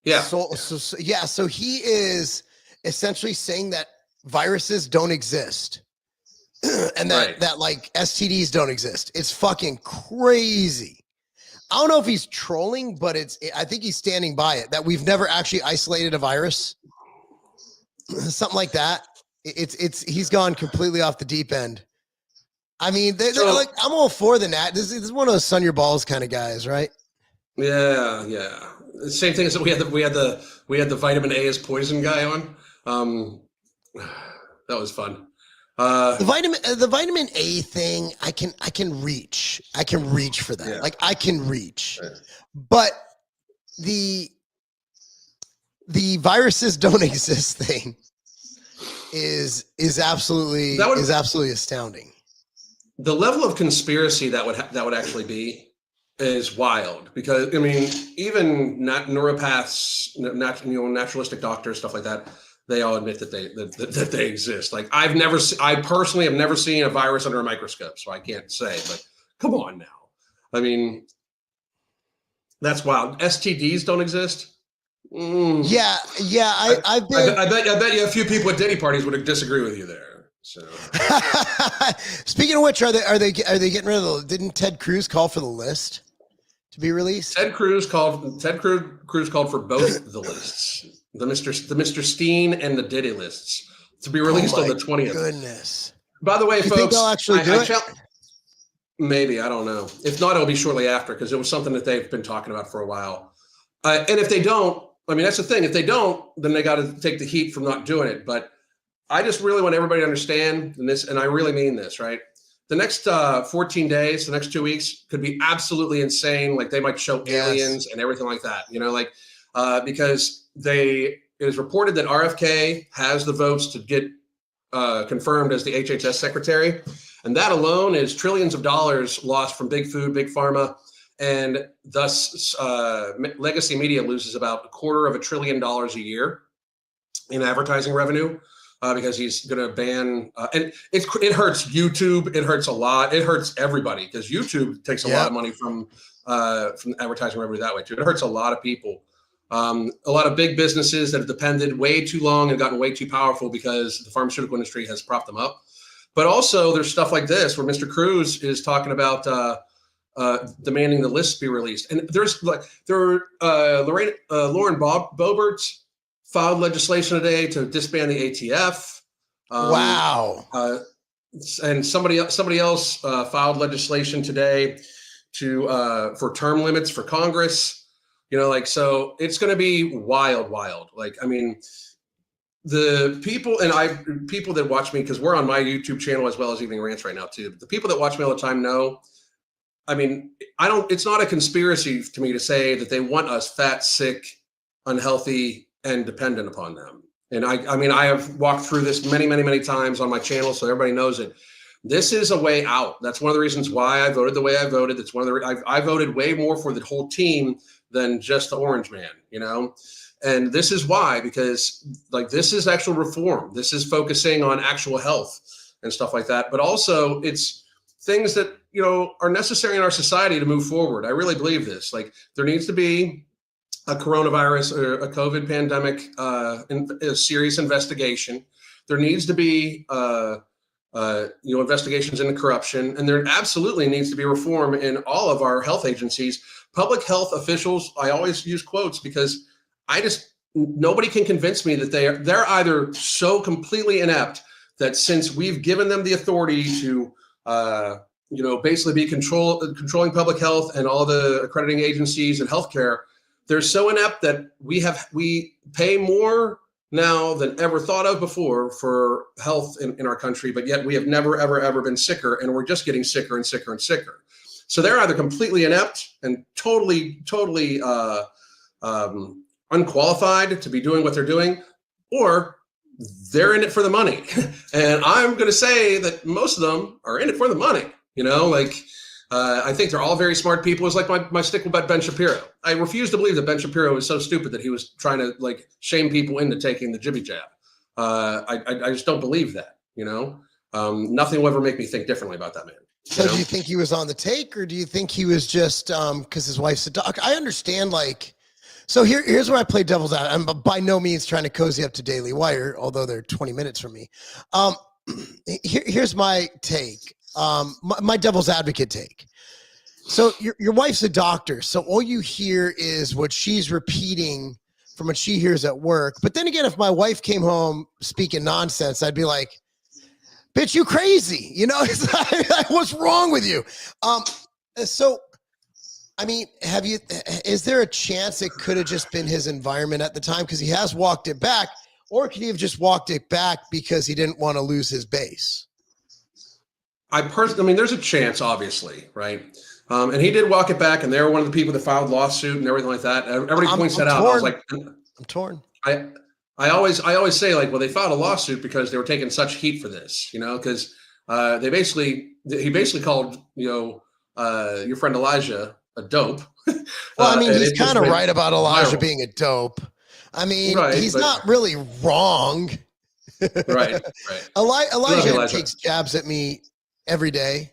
Yeah. So he is essentially saying that viruses don't exist and that like STDs don't exist. It's fucking crazy. I don't know if he's trolling, but I think he's standing by it that we've never actually isolated a virus. Something like that. He's gone completely off the deep end. I mean, like I'm all for the nat. This is one of those sun your balls kind of guys, right? Yeah, yeah. The same thing as we had the vitamin A as poison guy on. That was fun. The vitamin A thing, I can reach for that. Yeah. Like I can reach, but the viruses don't exist thing is absolutely astounding. The level of conspiracy that would actually be is wild because I mean even neuropaths, naturalistic doctors, stuff like that. They all admit that they exist. Like I personally have never seen a virus under a microscope, so I can't say. But come on now, I mean, that's wild. STDs don't exist. Yeah. I bet you a few people at Diddy parties would disagree with you there. So, speaking of which, are they getting rid of didn't Ted Cruz call for the list to be released? Ted Cruz called for both the lists. The Mr. Steen and the Diddy lists to be released on the 20th. Goodness. By the way, you folks, think they'll actually do it? Maybe, I don't know. If not, it'll be shortly after because it was something that they've been talking about for a while. And if they don't, I mean, that's the thing. If they don't, then they got to take the heat from not doing it. But I just really want everybody to understand this, and I really mean this, right? The next 14 days, the next 2 weeks could be absolutely insane. Like they might show aliens and everything like that, because it is reported that RFK has the votes to get confirmed as the HHS secretary. And that alone is trillions of dollars lost from big food, big pharma. And thus legacy media loses about $250 billion a year in advertising revenue because he's going to ban. And it hurts YouTube. It hurts a lot. It hurts everybody because YouTube takes a lot of money from advertising revenue that way too. It hurts a lot of people. A lot of big businesses that have depended way too long and gotten way too powerful because the pharmaceutical industry has propped them up. But also there's stuff like this where Mr. Cruz is talking about demanding the lists be released. And Lauren Boebert filed legislation today to disband the ATF. Wow. And somebody else filed legislation today for term limits for Congress. So it's going to be wild. Like, I mean, the people that watch me, because we're on my YouTube channel as well as Evening Rants right now too. The people that watch me all the time know, I mean, it's not a conspiracy to me to say that they want us fat, sick, unhealthy, and dependent upon them. And I mean, I have walked through this many, many, many times on my channel, so everybody knows it. This is a way out. That's one of the reasons why I voted the way I voted. That's one of the I voted way more for the whole team than just the orange man, you know? And this is why, because like this is actual reform. This is focusing on actual health and stuff like that. But also it's things that, you know, are necessary in our society to move forward. I really believe this. Like there needs to be a coronavirus or a COVID pandemic, a serious investigation. There needs to be, investigations into corruption, and there absolutely needs to be reform in all of our health agencies, public health officials. I always use quotes because nobody can convince me that they're either so completely inept that since we've given them the authority to, basically be controlling public health and all the accrediting agencies and healthcare, they're so inept that we pay more now than ever thought of before for health in our country, but yet we have never, ever been sicker, and we're just getting sicker and sicker and sicker. So they're either completely inept and totally unqualified to be doing what they're doing, or they're in it for the money. And I'm going to say that most of them are in it for the money. You know, like I think they're all very smart people. It's like my stick about Ben Shapiro. I refuse to believe that Ben Shapiro was so stupid that he was trying to like shame people into taking the jibby jab. I just don't believe that, you know. Nothing will ever make me think differently about that man. So do you think he was on the take, or do you think he was just because his wife's a doc? I understand, like, so here's where I play devil's advocate. I'm by no means trying to cozy up to Daily Wire, although they're 20 minutes from me. Here's my take, my devil's advocate take. So your wife's a doctor, so all you hear is what she's repeating from what she hears at work. But then again, if my wife came home speaking nonsense, I'd be like, bitch, you crazy. You know, it's like, what's wrong with you? So, I mean, is there a chance it could have just been his environment at the time? Because he has walked it back, or could he have just walked it back because he didn't want to lose his base? I mean, there's a chance, obviously, right? And he did walk it back, and they were one of the people that filed lawsuit and everything like that. Everybody points that out. I was like, I'm torn. I always say, like, well, they filed a lawsuit because they were taking such heat for this, you know, because he basically called, your friend Elijah a dope. Well, I mean, he's kind of right about Elijah being a dope. I mean, he's not really wrong. Right. Elijah takes jabs at me every day.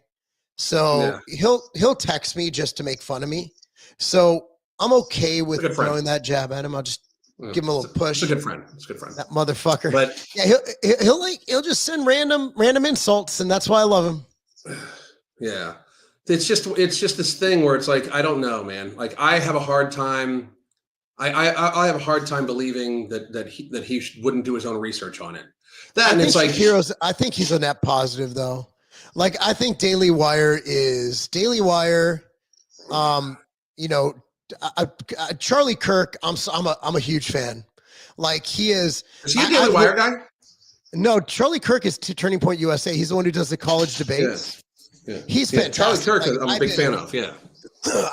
So he'll text me just to make fun of me. So I'm okay with throwing that jab at him. I'll just give him a little push. It's a good friend. That motherfucker. But yeah, he'll just send random insults, and that's why I love him. Yeah. It's just this thing where it's like, I don't know, man. Like I have a hard time. I have a hard time believing that he wouldn't do his own research on it. I think he's a net positive though. Like I think Daily Wire. Charlie Kirk. I'm a huge fan. Like he is. Is he a Daily Wire guy? No, Charlie Kirk is Turning Point USA. He's the one who does the college debates. Yeah. He's fantastic. Charlie Kirk, I'm a big fan of. Yeah.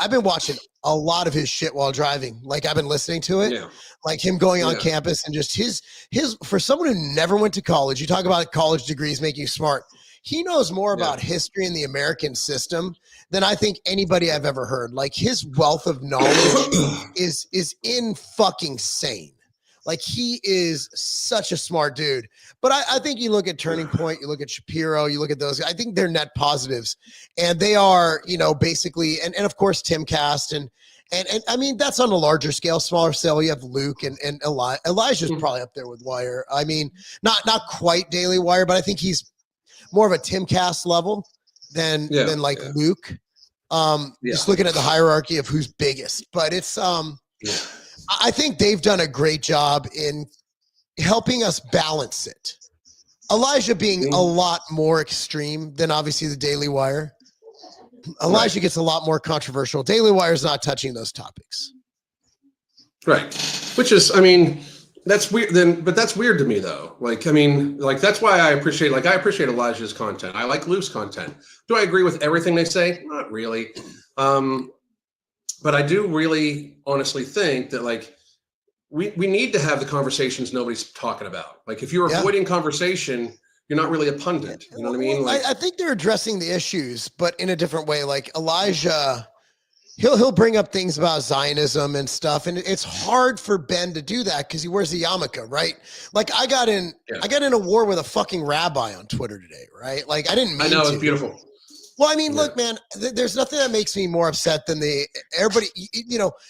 I've been watching a lot of his shit while driving. Like I've been listening to it. Yeah. Like him going on campus and just his for someone who never went to college. You talk about college degrees making you smart. He knows more about history and the American system than I think anybody I've ever heard. Like his wealth of knowledge is in fucking sane. Like he is such a smart dude. But I think you look at Turning Point, you look at Shapiro, you look at those. I think they're net positives, and they are, basically, and of course Timcast and I mean that's on a larger scale, smaller scale. You have Luke and Elijah's probably up there with Wire. I mean, not quite Daily Wire, but I think he's more of a Timcast level than Luke. Just looking at the hierarchy of who's biggest, but it's I think they've done a great job in helping us balance it. Elijah being a lot more extreme than obviously the Daily Wire. Elijah gets a lot more controversial. Daily Wire is not touching those topics. Right. Which is, I mean, that's weird but that's weird to me though. Like, I mean, like that's why I appreciate Elijah's content. I like Luke's content. Do I agree with everything they say? Not really. But I do really honestly think that like we need to have the conversations nobody's talking about. Like if you're avoiding conversation, you're not really a pundit. You know what I mean? Like, I think they're addressing the issues, but in a different way. Like Elijah, he'll bring up things about Zionism and stuff, and it's hard for Ben to do that because he wears a yarmulke, right? Like I got in a war with a fucking rabbi on Twitter today, right? Like I didn't mean to. I know, it's beautiful. Well, I mean, look, man, there's nothing that makes me more upset than everybody,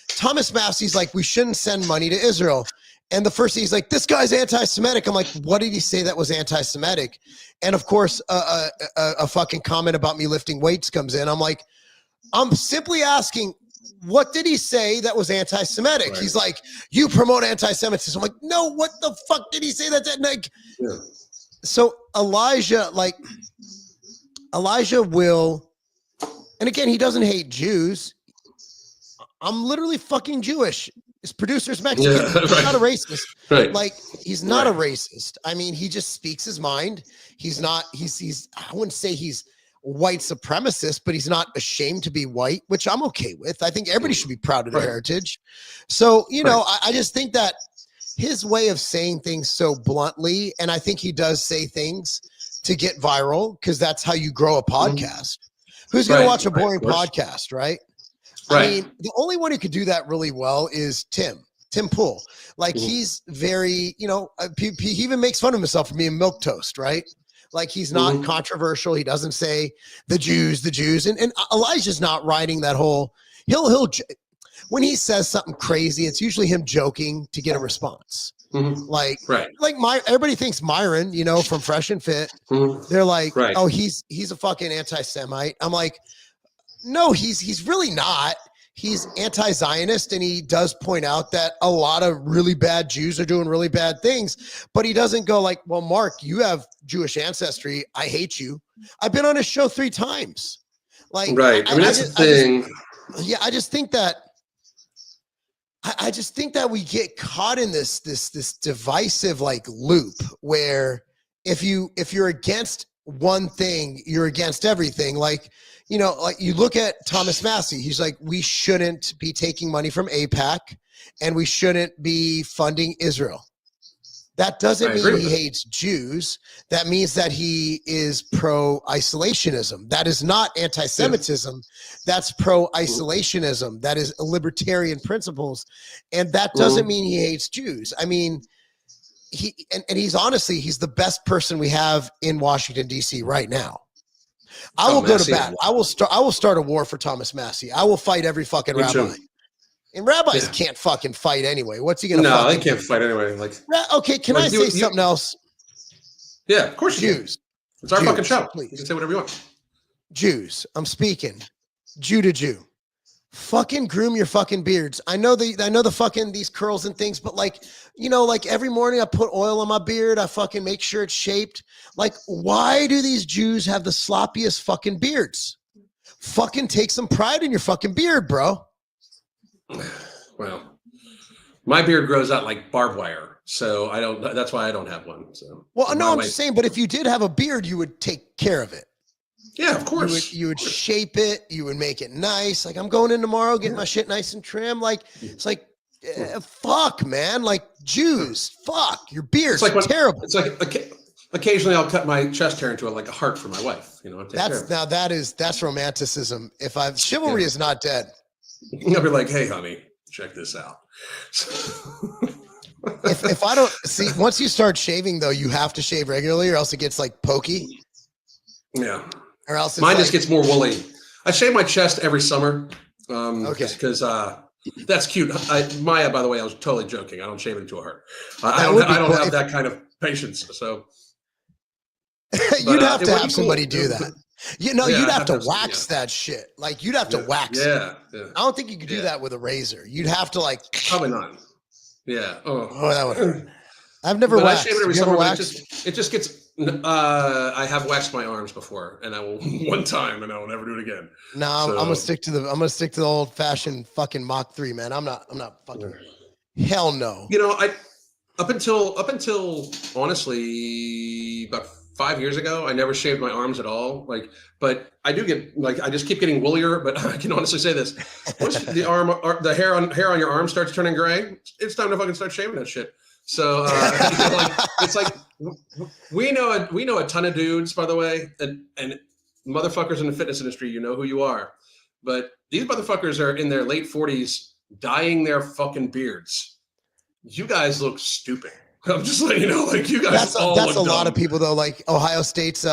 Thomas Massey's like, we shouldn't send money to Israel. And the first thing he's like, this guy's anti-Semitic. I'm like, what did he say that was anti-Semitic? And of course, a fucking comment about me lifting weights comes in. I'm like, I'm simply asking, what did he say that was anti-Semitic? Right. He's like, you promote anti-Semitism. I'm like, no, what the fuck did he say that? Like, so Elijah will, and again, he doesn't hate Jews. I'm literally fucking Jewish. His producer's Mexican. Yeah, he's not a racist. Right. Like, he's not a racist. I mean, he just speaks his mind. He's not, he's, I wouldn't say he's white supremacist, but he's not ashamed to be white, which I'm okay with. I think everybody should be proud of their heritage. So, I just think that his way of saying things so bluntly, and I think he does say things to get viral, because that's how you grow a podcast. Who's going to watch a boring podcast, right? I mean, the only one who could do that really well is Tim Pool. Like he's very, he even makes fun of himself for being milquetoast, right? Like he's not controversial. He doesn't say the Jews. And Elijah's not riding that whole, when he says something crazy, it's usually him joking to get a response. Like everybody thinks Myron, from Fresh and Fit. They're like, oh, he's a fucking anti-Semite. I'm like, no, he's really not. He's anti-Zionist, and he does point out that a lot of really bad Jews are doing really bad things, but he doesn't go like, well, Mark, you have Jewish ancestry. I hate you. I've been on his show 3 times. Like, I mean, that's the thing. I just think that we get caught in this divisive like loop where if you're against one thing, you're against everything. Like, like you look at Thomas Massey, he's like, we shouldn't be taking money from AIPAC and we shouldn't be funding Israel. That doesn't mean he hates Jews. That means that he is pro-isolationism. That is not anti-Semitism. That's pro-isolationism. That is libertarian principles. And that doesn't mean he hates Jews. I mean, he's honestly, he's the best person we have in Washington, D.C. right now. I will go to bat. I will start a war for Thomas Massey. I will fight every fucking rabbi. And rabbis can't fucking fight anyway. What's he gonna? No, they can't fight anyway. Like, okay, can I say something else? Yeah, of course. Jews. It's our fucking show. Please. You can say whatever you want. Jews. I'm speaking. Jew to Jew. Fucking groom your fucking beards. I know the fucking these curls and things, but like, like every morning I put oil on my beard. I fucking make sure it's shaped. Like, why do these Jews have the sloppiest fucking beards? Fucking take some pride in your fucking beard, bro. Well, my beard grows out like barbed wire, so that's why I don't have one. So, well, no, I'm just saying, but if you did have a beard, you would take care of it. Yeah, of course. You would shape it. You would make it nice. Like, I'm going in tomorrow, getting my shit nice and trim. Like, it's like, fuck, man. Like, Jews, fuck, your beard's terrible. It's like occasionally I'll cut my chest hair into a heart for my wife. That's romanticism. Chivalry is not dead. I'll be like, hey, honey, check this out. if I don't see, once you start shaving though, you have to shave regularly, or else it gets like pokey. Yeah. Or else mine just gets more woolly. I shave my chest every summer. Just because that's cute. Maya, by the way, I was totally joking. I don't shave it into a heart. I don't have that kind of patience. So you'd have to have somebody do that. You'd have to wax that shit. Like, you'd have to wax it. Yeah. I don't think you could do that with a razor. You'd have to probably not. Yeah. Oh, that would. I've never waxed. I shave it every summer. It just gets. I have waxed my arms before, and I will one time, and I will never do it again. No, I'm gonna stick to the old fashioned fucking Mach 3, man. I'm not fucking. Hell no. Up until honestly about 5 years ago, I never shaved my arms at all. But I do get I just keep getting woollier. But I can honestly say this: once the hair on your arm starts turning gray, it's time to fucking start shaving that shit. So it's like We know a ton of dudes, by the way, and motherfuckers in the fitness industry. You know who you are, but these motherfuckers are in their late 40s, dyeing their fucking beards. You guys look stupid. I'm just letting you know, like you guys all that's look a lot dumb. of people though. Like Ohio State's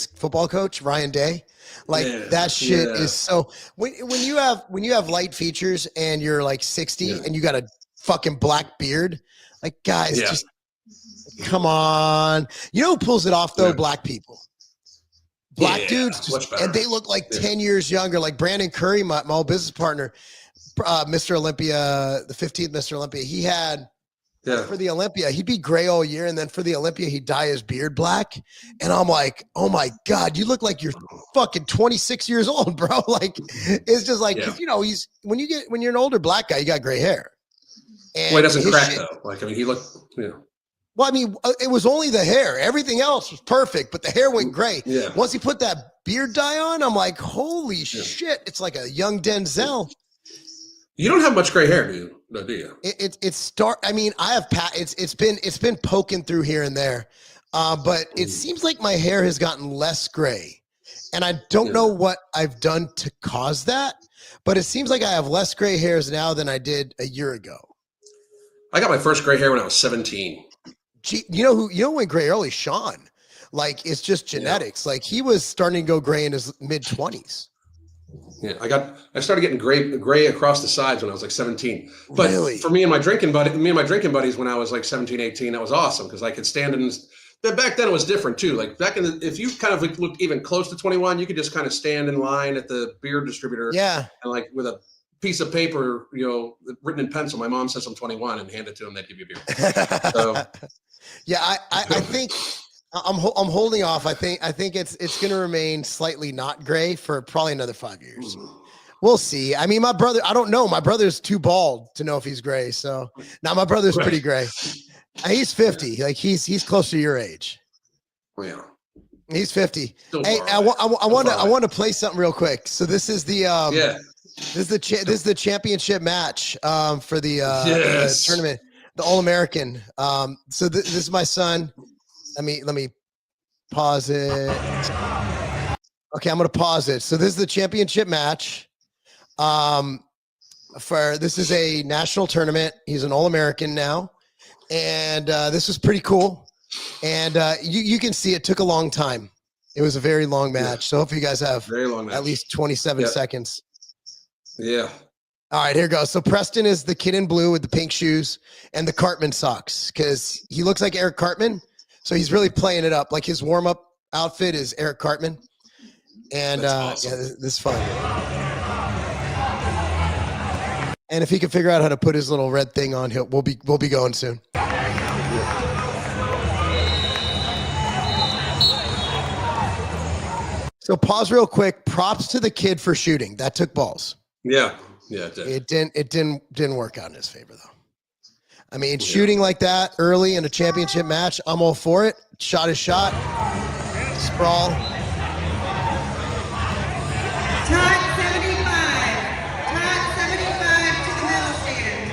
football coach Ryan Day, like that shit is so. When you have light features and you're like 60 and you got a fucking black beard, like guys, just come on. You know who pulls it off though? Black people. Black dudes, and they look like 10 years younger. Like Brandon Curry, my old business partner, Mr. Olympia, the 15th Mr. Olympia. He had. For the Olympia, he'd be gray all year, and then for the Olympia, he'd dye his beard black. And I'm like, oh my God, you look like you're fucking 26 years old, bro. Like, it's just like, you know, when you're an older black guy, you got gray hair. And well, he doesn't crack though. Like, I mean, he looked, Well, I mean, it was only the hair. Everything else was perfect, but the hair went gray. Yeah. Once he put that beard dye on, I'm like, holy shit. It's like a young Denzel. You don't have much gray hair, do you? No, do you? I mean, I have it's been poking through here and there, but it seems like my hair has gotten less gray, and I don't know what I've done to cause that, but it seems like I have less gray hairs now than I did a year ago. I got my first gray hair when I was 17. You know when gray early? Sean, like it's just genetics. Like he was starting to go gray in his mid 20s. Yeah, I started getting gray across the sides when I was like 17. But for me and my drinking buddies when I was like 17, 18, that was awesome because I could stand in. But back then it was different too. Like if you kind of like looked even close to 21, you could just kind of stand in line at the beer distributor. Yeah. And like with a piece of paper, written in pencil, my mom says I'm 21 and hand it to them. They'd give you a beer. So, yeah, I think. I'm holding off. I think it's going to remain slightly not gray for probably another 5 years. We'll see. I mean, my brother, I don't know. My brother's too bald to know if he's gray. So now my brother's pretty gray. He's 50. Like he's close to your age. Yeah. He's 50. Hey, I want to play something real quick. So this is the this is the championship match for the tournament, the All-American. So this is my son. Let me pause it. Okay, I'm gonna pause it. So this is the championship match. This is a national tournament. He's an All-American now, and this is pretty cool. And you can see it took a long time. It was a very long match. So hopefully you guys have at least 27 seconds. Yeah. All right, here goes. So Preston is the kid in blue with the pink shoes and the Cartman socks because he looks like Eric Cartman. So he's really playing it up. Like his warm-up outfit is Eric Cartman. And awesome. This is fun. And if he can figure out how to put his little red thing on, we'll be going soon. So pause real quick. Props to the kid for shooting. That took balls. Yeah. Yeah, it did. It didn't work out in his favor though. I mean, shooting like that early in a championship match, I'm all for it. Shot is shot. Sprawl. Top 75. Top 75 to the middle stand.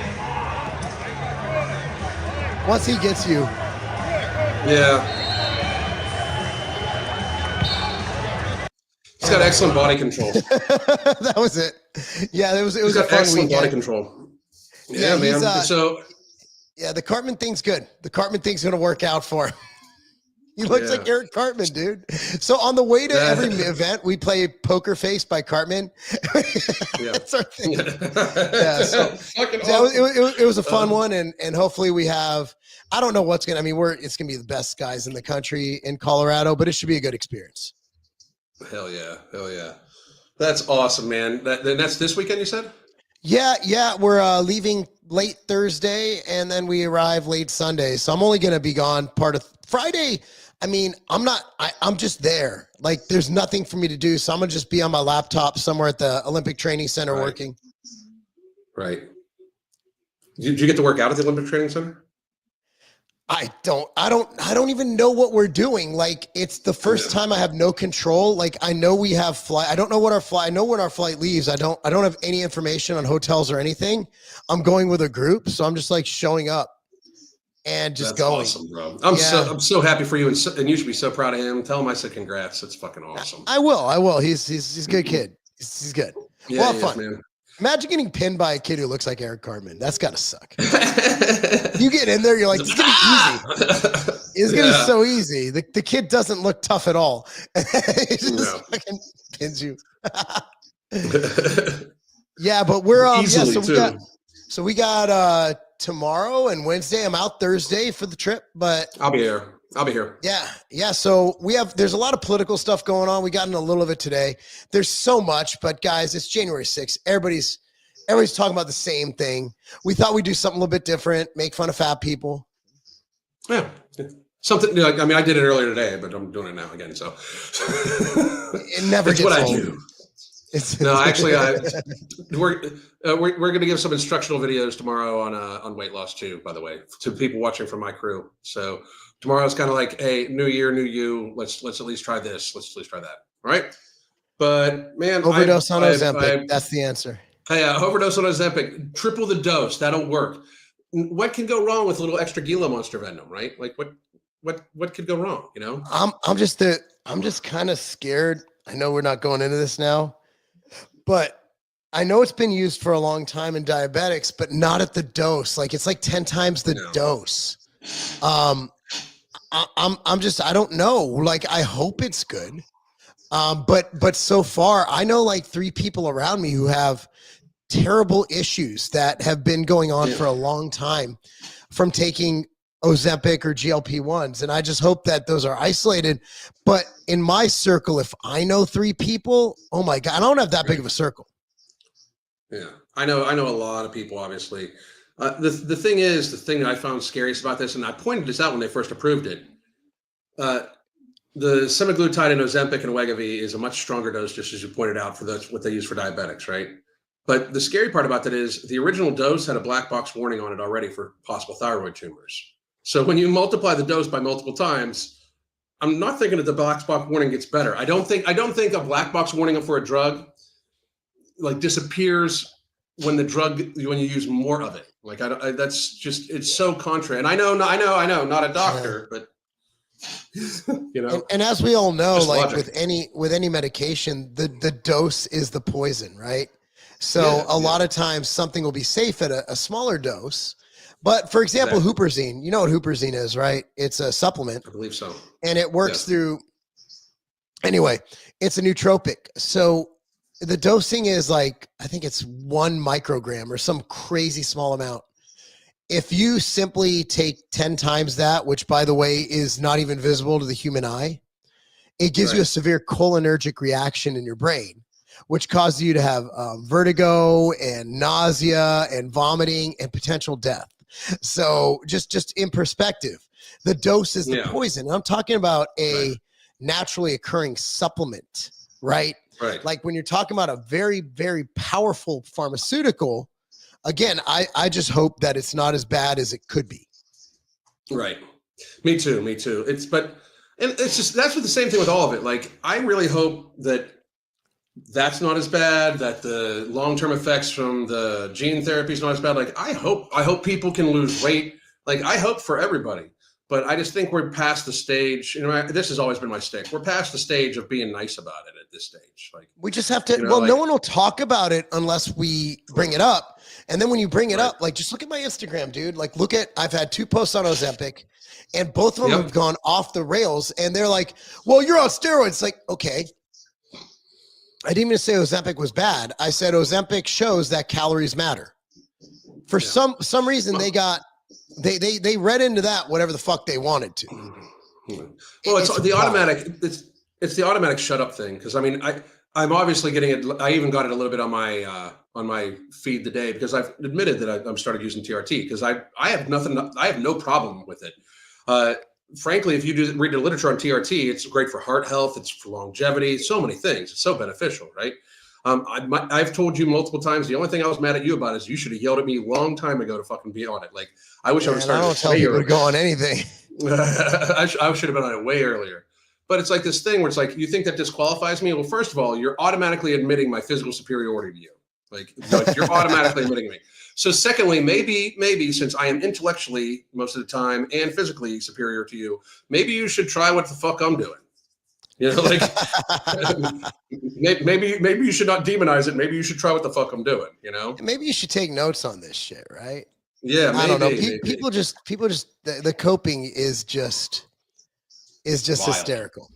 Once he gets you. Yeah. He's got excellent body control. That was it. Yeah, it was a fun excellent weekend. body control. Yeah, man. Yeah, the Cartman thing's good. The Cartman thing's going to work out for him. He looks like Eric Cartman, dude. So on the way to every event, we play Poker Face by Cartman. That's our thing. It was a fun one, and hopefully we have. I don't know what's going to. I mean, it's going to be the best guys in the country in Colorado, but it should be a good experience. Hell yeah. That's awesome, man. That's this weekend, you said? Yeah. We're leaving late Thursday, and then we arrive late Sunday. So I'm only going to be gone part of Friday. I mean, I'm just there. Like, there's nothing for me to do. So I'm going to just be on my laptop somewhere at the Olympic Training Center working. Right. Did you get to work out at the Olympic Training Center? I don't even know what we're doing. Like, it's the first time I have no control. Like, I know we have flight. I don't know what our flight. I know when our flight leaves. I don't have any information on hotels or anything. I'm going with a group, so I'm just like showing up. and just That's going. awesome, bro. I'm so happy for you, and you should be so proud of him. Tell him I said congrats. That's fucking awesome. I will. He's a good kid. He's good. Yeah, Well, he fun. is, man. Imagine getting pinned by a kid who looks like Eric Cartman. That's gotta suck. You get in there, you're like, it's gonna be easy. It's gonna be so easy. The kid doesn't look tough at all. He just fucking pins you. Yeah, but we're so we got tomorrow and Wednesday. I'm out Thursday for the trip, but I'll be here. Yeah. So there's a lot of political stuff going on. We got in a little of it today. There's so much, but guys, it's January 6th. Everybody's talking about the same thing. We thought we'd do something a little bit different, make fun of fat people. Yeah. Something like, I mean, I did it earlier today, but I'm doing it now again. So it never gets what old. I do. No, actually, we're going to give some instructional videos tomorrow on weight loss too. By the way, to people watching from my crew. So tomorrow's kind of like, hey, new year, new you. Let's at least try this. Let's at least try that. All right. But man, overdose on Ozempic. That's the answer. Hey, overdose on Ozempic. Triple the dose. That'll work. What can go wrong with a little extra Gila Monster venom, right? Like what could go wrong? You know. I'm just kind of scared. I know we're not going into this now. But I know it's been used for a long time in diabetics, but not at the dose. Like it's like 10 times the dose. I don't know. Like I hope it's good. But so far I know like 3 people around me who have terrible issues that have been going on for a long time from taking Ozempic or GLP-1s. And I just hope that those are isolated. But in my circle, if I know 3 people, oh my God, I don't have that big of a circle. Yeah, I know a lot of people, obviously. The thing that I found scariest about this, and I pointed this out when they first approved it, the semaglutide and Ozempic and Wegovy is a much stronger dose, just as you pointed out, for what they use for diabetics, right? But the scary part about that is the original dose had a black box warning on it already for possible thyroid tumors. So when you multiply the dose by multiple times, I'm not thinking that the black box warning gets better. I don't think a black box warning for a drug like disappears when you use more of it. Like that's just, it's so contrary. And I know, not a doctor, but you know. And as we all know, like logic. with any medication, the dose is the poison, right? So a lot of times something will be safe at a smaller dose. But for example, Huperzine, you know what Huperzine is, right? It's a supplement. I believe so. And it works through, anyway, it's a nootropic. So the dosing is like, I think it's 1 microgram or some crazy small amount. If you simply take 10 times that, which by the way, is not even visible to the human eye, it gives you a severe cholinergic reaction in your brain, which causes you to have vertigo and nausea and vomiting and potential death. So just in perspective, the dose is the poison. And I'm talking about a naturally occurring supplement, right? Right. Like when you're talking about a very, very powerful pharmaceutical, again, I just hope that it's not as bad as it could be. Right. Me too. It's that's what the same thing with all of it. Like, I really hope that's not as bad, that the long-term effects from the gene therapy is not as bad. Like, I hope people can lose weight. Like, I hope for everybody, but I just think we're past the stage. You know, this has always been my stick. We're past the stage of being nice about it at this stage. Like, we just have to, no one will talk about it unless we bring it up. And then when you bring it up, like, just look at my Instagram, dude. Like, I've had 2 posts on Ozempic and both of them have gone off the rails, and they're like, well, you're on steroids. Like, okay. I didn't even say Ozempic was bad. I said Ozempic shows that calories matter. For some reason, they read into that whatever the fuck they wanted to. Well, it's the automatic shut up thing. Because I mean, I'm obviously getting it. I even got it a little bit on my feed today, because I've admitted that I'm started using TRT, because I have no problem with it. Frankly, if you read the literature on TRT, it's great for heart health. It's for longevity. So many things. It's so beneficial, right? I've told you multiple times, the only thing I was mad at you about is you should have yelled at me a long time ago to fucking be on it. Like, I wish I would have started. I don't tell people to go on anything. I should have been on it way earlier. But it's like this thing where it's like, you think that disqualifies me? Well, first of all, you're automatically admitting my physical superiority to you. Like you're automatically admitting me. So secondly, maybe since I am intellectually most of the time and physically superior to you, maybe you should try what the fuck I'm doing. You know, like maybe you should not demonize it. Maybe you should try what the fuck I'm doing. You know, maybe you should take notes on this shit, right? Yeah, I don't know. maybe. People just the coping is just Wild. hysterical.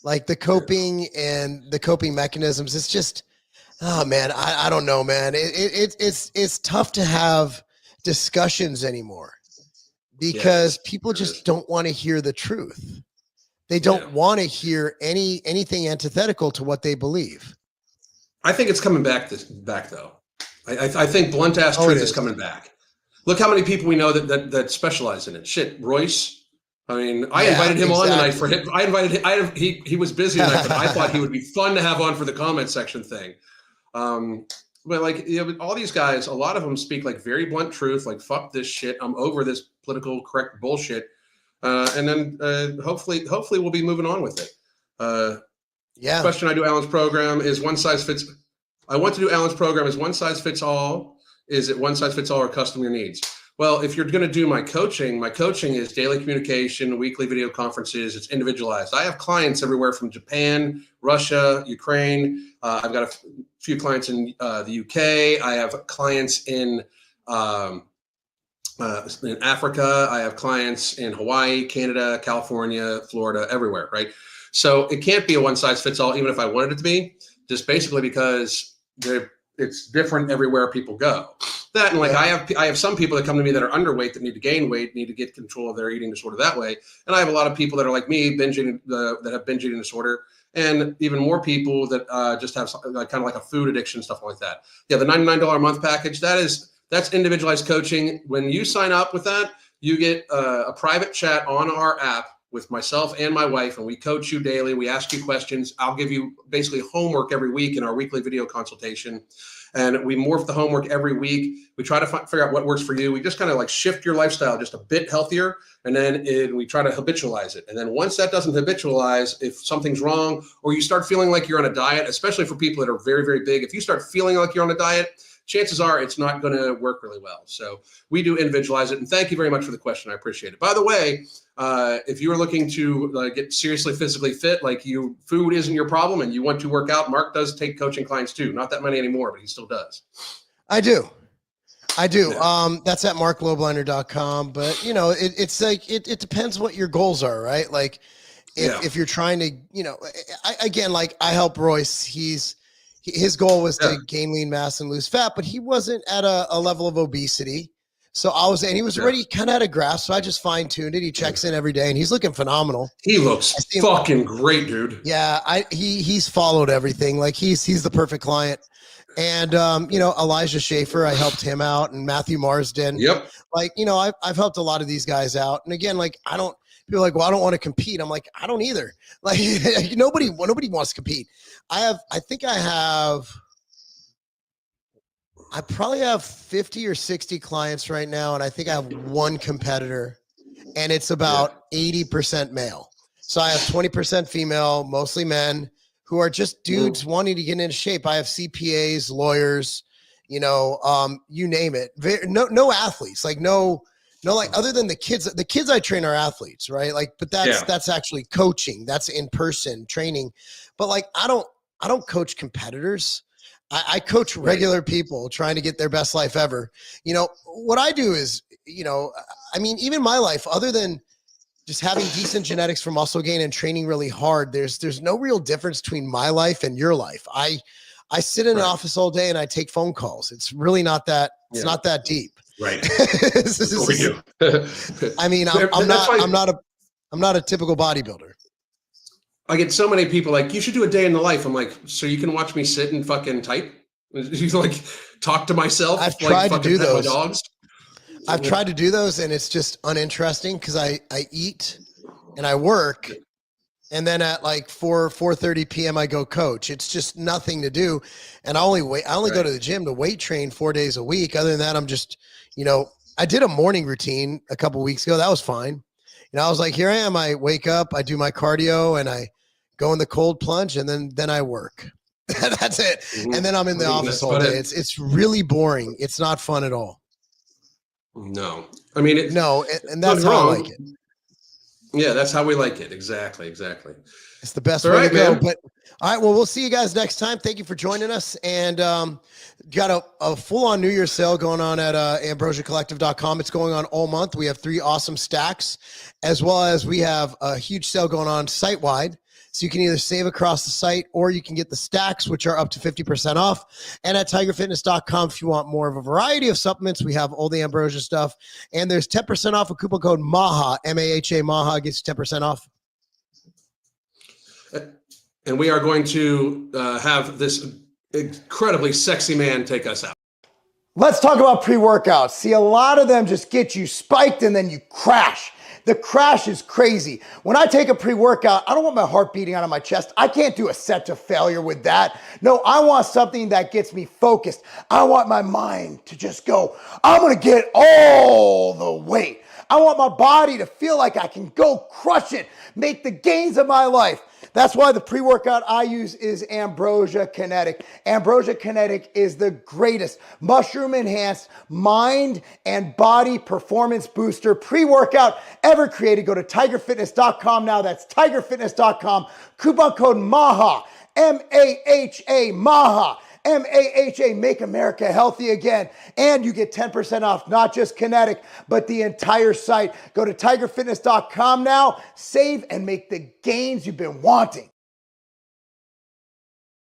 Like the coping and the coping mechanisms. It's just, oh man, I don't know, man. It's tough to have discussions anymore because people just don't want to hear the truth. They don't want to hear anything antithetical to what they believe. I think it's coming back though. I think blunt ass truth is coming back. Look how many people we know that specialize in it. Shit, Royce. I mean, I invited him on tonight for him. I invited him. He was busy tonight, but I thought he would be fun to have on for the comment section thing. But like, you know, all these guys, a lot of them speak like very blunt truth, like fuck this shit. I'm over this political correct bullshit. And then hopefully we'll be moving on with it. Question I do Alan's program is one size fits. I want to do Alan's program is one size fits all. Is it one size fits all or custom your needs? Well, if you're going to do my coaching is daily communication, weekly video conferences. It's individualized. I have clients everywhere from Japan, Russia, Ukraine. I've got a few clients in the UK. I have clients in Africa. I have clients in Hawaii, Canada, California, Florida, everywhere, right? So it can't be a one size fits all, even if I wanted it to be, just basically because it's different everywhere people go. That and like I have some people that come to me that are underweight that need to gain weight, need to get control of their eating disorder that way. And I have a lot of people that are like me, that have binge eating disorder, and even more people that just have kind of like a food addiction, stuff like that. Yeah, the $99 a month package, that's individualized coaching. When you sign up with that, you get a private chat on our app with myself and my wife, and we coach you daily. We ask you questions. I'll give you basically homework every week in our weekly video consultation. And we morph the homework every week. We try to figure out what works for you. We just kind of like shift your lifestyle just a bit healthier. And then we try to habitualize it. And then once that doesn't habitualize, if something's wrong, or you start feeling like you're on a diet, especially for people that are very, very big, if you start feeling like you're on a diet, chances are it's not going to work really well. So we do individualize it. And thank you very much for the question. I appreciate it. By the way, if you are looking to get seriously physically fit, like food isn't your problem and you want to work out, Mark does take coaching clients too. Not that many anymore, but he still does. I do. Yeah. That's at marklowblinder.com. But you know, it's like, it depends what your goals are, right? Like if you're trying to, you know, I help Royce. His goal was to gain lean mass and lose fat, but he wasn't at a level of obesity. So and he was already kind of at a grasp. So I just fine tuned it. He checks in every day and he's looking phenomenal. He looks fucking great, dude. Yeah. He's followed everything. Like he's the perfect client. And, you know, Elijah Schaefer, I helped him out, and Matthew Marsden. Yep. Like, you know, I've helped a lot of these guys out. And again, like, people are like, well, I don't want to compete. I'm like, I don't either. Like nobody wants to compete. I probably have 50 or 60 clients right now. And I think I have one competitor, and it's about 80% male. So I have 20% female, mostly men, who are just dudes wanting to get into shape. I have CPAs, lawyers, you know, you name it. No athletes, like no, like other than the kids I train are athletes, right? Like, but that's actually coaching. That's in person training. But like, I don't coach competitors. I coach regular people trying to get their best life ever. You know, what I do is, you know, I mean, even my life, other than just having decent genetics for muscle gain and training really hard, there's no real difference between my life and your life. I sit in an office all day and I take phone calls. It's really not that, it's not that deep. Right. I mean, I'm not a typical bodybuilder. I get so many people like, you should do a day in the life. I'm like, so you can watch me sit and fucking type? You like talk to myself? I've tried to do those. My dogs? I've tried to do those, and it's just uninteresting because I eat and I work, and then at like 4:30 p.m. I go coach. It's just nothing to do, and I only go to the gym to weight train 4 days a week. Other than that, I'm just, you know, I did a morning routine a couple weeks ago. That was fine. You know, I was like, here I am. I wake up, I do my cardio, and I go in the cold plunge, and then I work. That's it. And then I'm in the office all That's day. about it. It's really boring. It's not fun at all. No, I mean it. No, and that's Nothing how I wrong. like it. Yeah, that's how we like it. Exactly. It's the best All way right, to go. man. But all right, well, we'll see you guys next time. Thank you for joining us. And got a full-on New Year's sale going on at ambrosiacollective.com. It's going on all month. We have 3 awesome stacks, as well as we have a huge sale going on site-wide. So you can either save across the site or you can get the stacks, which are up to 50% off. And at tigerfitness.com, if you want more of a variety of supplements, we have all the Ambrosia stuff. And there's 10% off with coupon code MAHA, M-A-H-A, MAHA gets you 10% off. And we are going to have this incredibly sexy man take us out. Let's talk about pre-workouts. See, a lot of them just get you spiked and then you crash. The crash is crazy. When I take a pre-workout, I don't want my heart beating out of my chest. I can't do a set to failure with that. No, I want something that gets me focused. I want my mind to just go, I'm gonna get all the weight. I want my body to feel like I can go crush it, make the gains of my life. That's why the pre-workout I use is Ambrosia Kinetic. Ambrosia Kinetic is the greatest mushroom-enhanced mind and body performance booster pre-workout ever created. Go to tigerfitness.com now. That's tigerfitness.com. Coupon code MAHA, M-A-H-A, MAHA. MAHA, Make America Healthy Again. And you get 10% off, not just Kinetic, but the entire site. Go to tigerfitness.com now, save and make the gains you've been wanting.